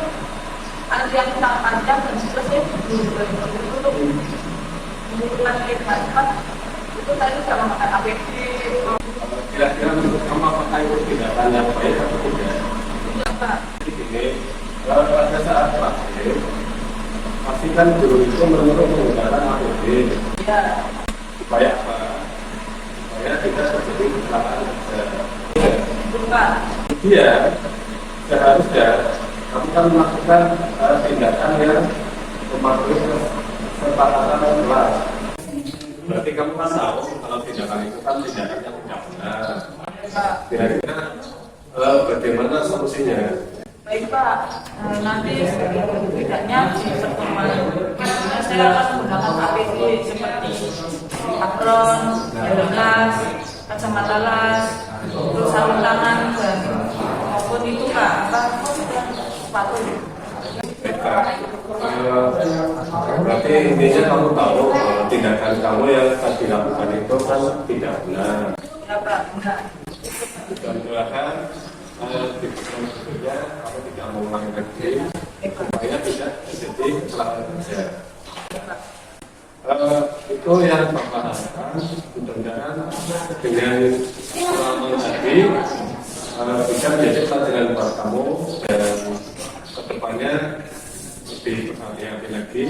Speaker 6: antrian sangat panjang dan selesai untuk mengumpulkan cepat itu saya tidak memakai APD.
Speaker 5: Kira-kira menurut kamu apakah itu tindakan yang baik atau tidak?
Speaker 6: Tidak Pak.
Speaker 5: Ini pada saat praktik pastikan guru itu menurut menggunakan APD.
Speaker 6: Ya.
Speaker 5: Supaya apa? Supaya tidak terjadi kecelakaan kerja.
Speaker 6: Bukan.
Speaker 5: Dia seharusnya kamu kan melakukan tindakan yang mematuhi kesepakatan kelas. Berarti kamu kan tahu kalau tindakan itu kan tindakan yang tidak benar. Kira-kira bagaimana solusinya?
Speaker 6: Baik Pak, nanti setidaknya di pertemuan saya akan menggunakan APD seperti apron, las, kacamata las, terus sarung tangan dan maupun itu Pak, sepatu.
Speaker 5: Berarti intinya kamu tahu tindakan kamu yang tadi dilakukan itu kan tidak benar.
Speaker 6: Ya Pak, benar.
Speaker 5: Mudah-mudahan di pertemuan berikutnya kamu tidak mengulangi lagi supaya tidak terjadi kecelakaan kerja. Itu yang Bapak harapkan. Mudah-mudahan dengan pengalaman tadi bisa menjadi pelajaran buat kamu dan kedepannya lebih berhati-hati lagi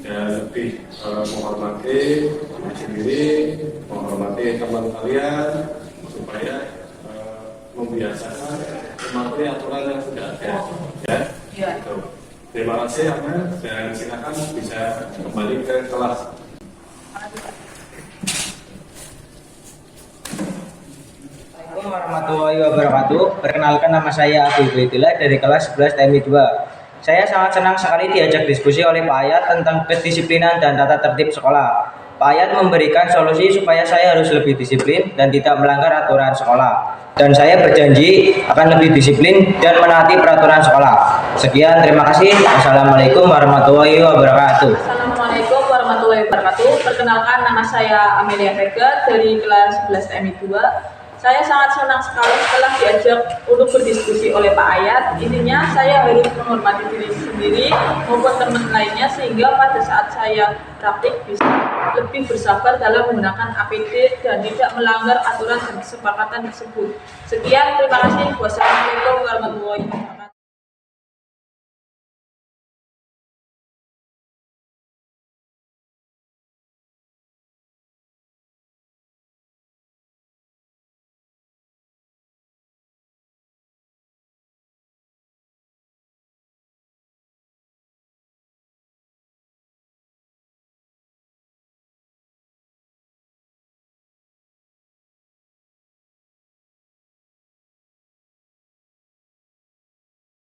Speaker 5: dan lebih menghormati diri sendiri, menghormati teman kalian supaya membiasakan mematuhi aturan yang sudah ada. Ya.
Speaker 6: Ya.
Speaker 5: Terima kasih Ahmad dan silakan bisa kembali ke kelas.
Speaker 9: Assalamualaikum warahmatullahi wabarakatuh. Perkenalkan, nama saya Abdul Baitullah dari kelas 11 TMI 2. Saya sangat senang sekali diajak diskusi oleh Pak Ayat tentang kedisiplinan dan tata tertib sekolah. Pak Ayat memberikan solusi supaya saya harus lebih disiplin dan tidak melanggar aturan sekolah. Dan saya berjanji akan lebih disiplin dan menaati peraturan sekolah. Sekian, terima kasih. Assalamualaikum warahmatullahi wabarakatuh.
Speaker 6: Assalamualaikum warahmatullahi warahmatullahi wabarakatuh. Perkenalkan, nama saya Amelia Vega dari kelas 11 TMI 2. Saya sangat senang sekali setelah diajak untuk berdiskusi oleh Pak Ayat. Intinya saya harus menghormati diri sendiri maupun teman lainnya sehingga pada saat saya praktik bisa lebih bersabar dalam menggunakan APD dan tidak melanggar aturan dan kesepakatan tersebut. Sekian, terima kasih. Wassalamualaikum warahmatullahi wabarakatuh.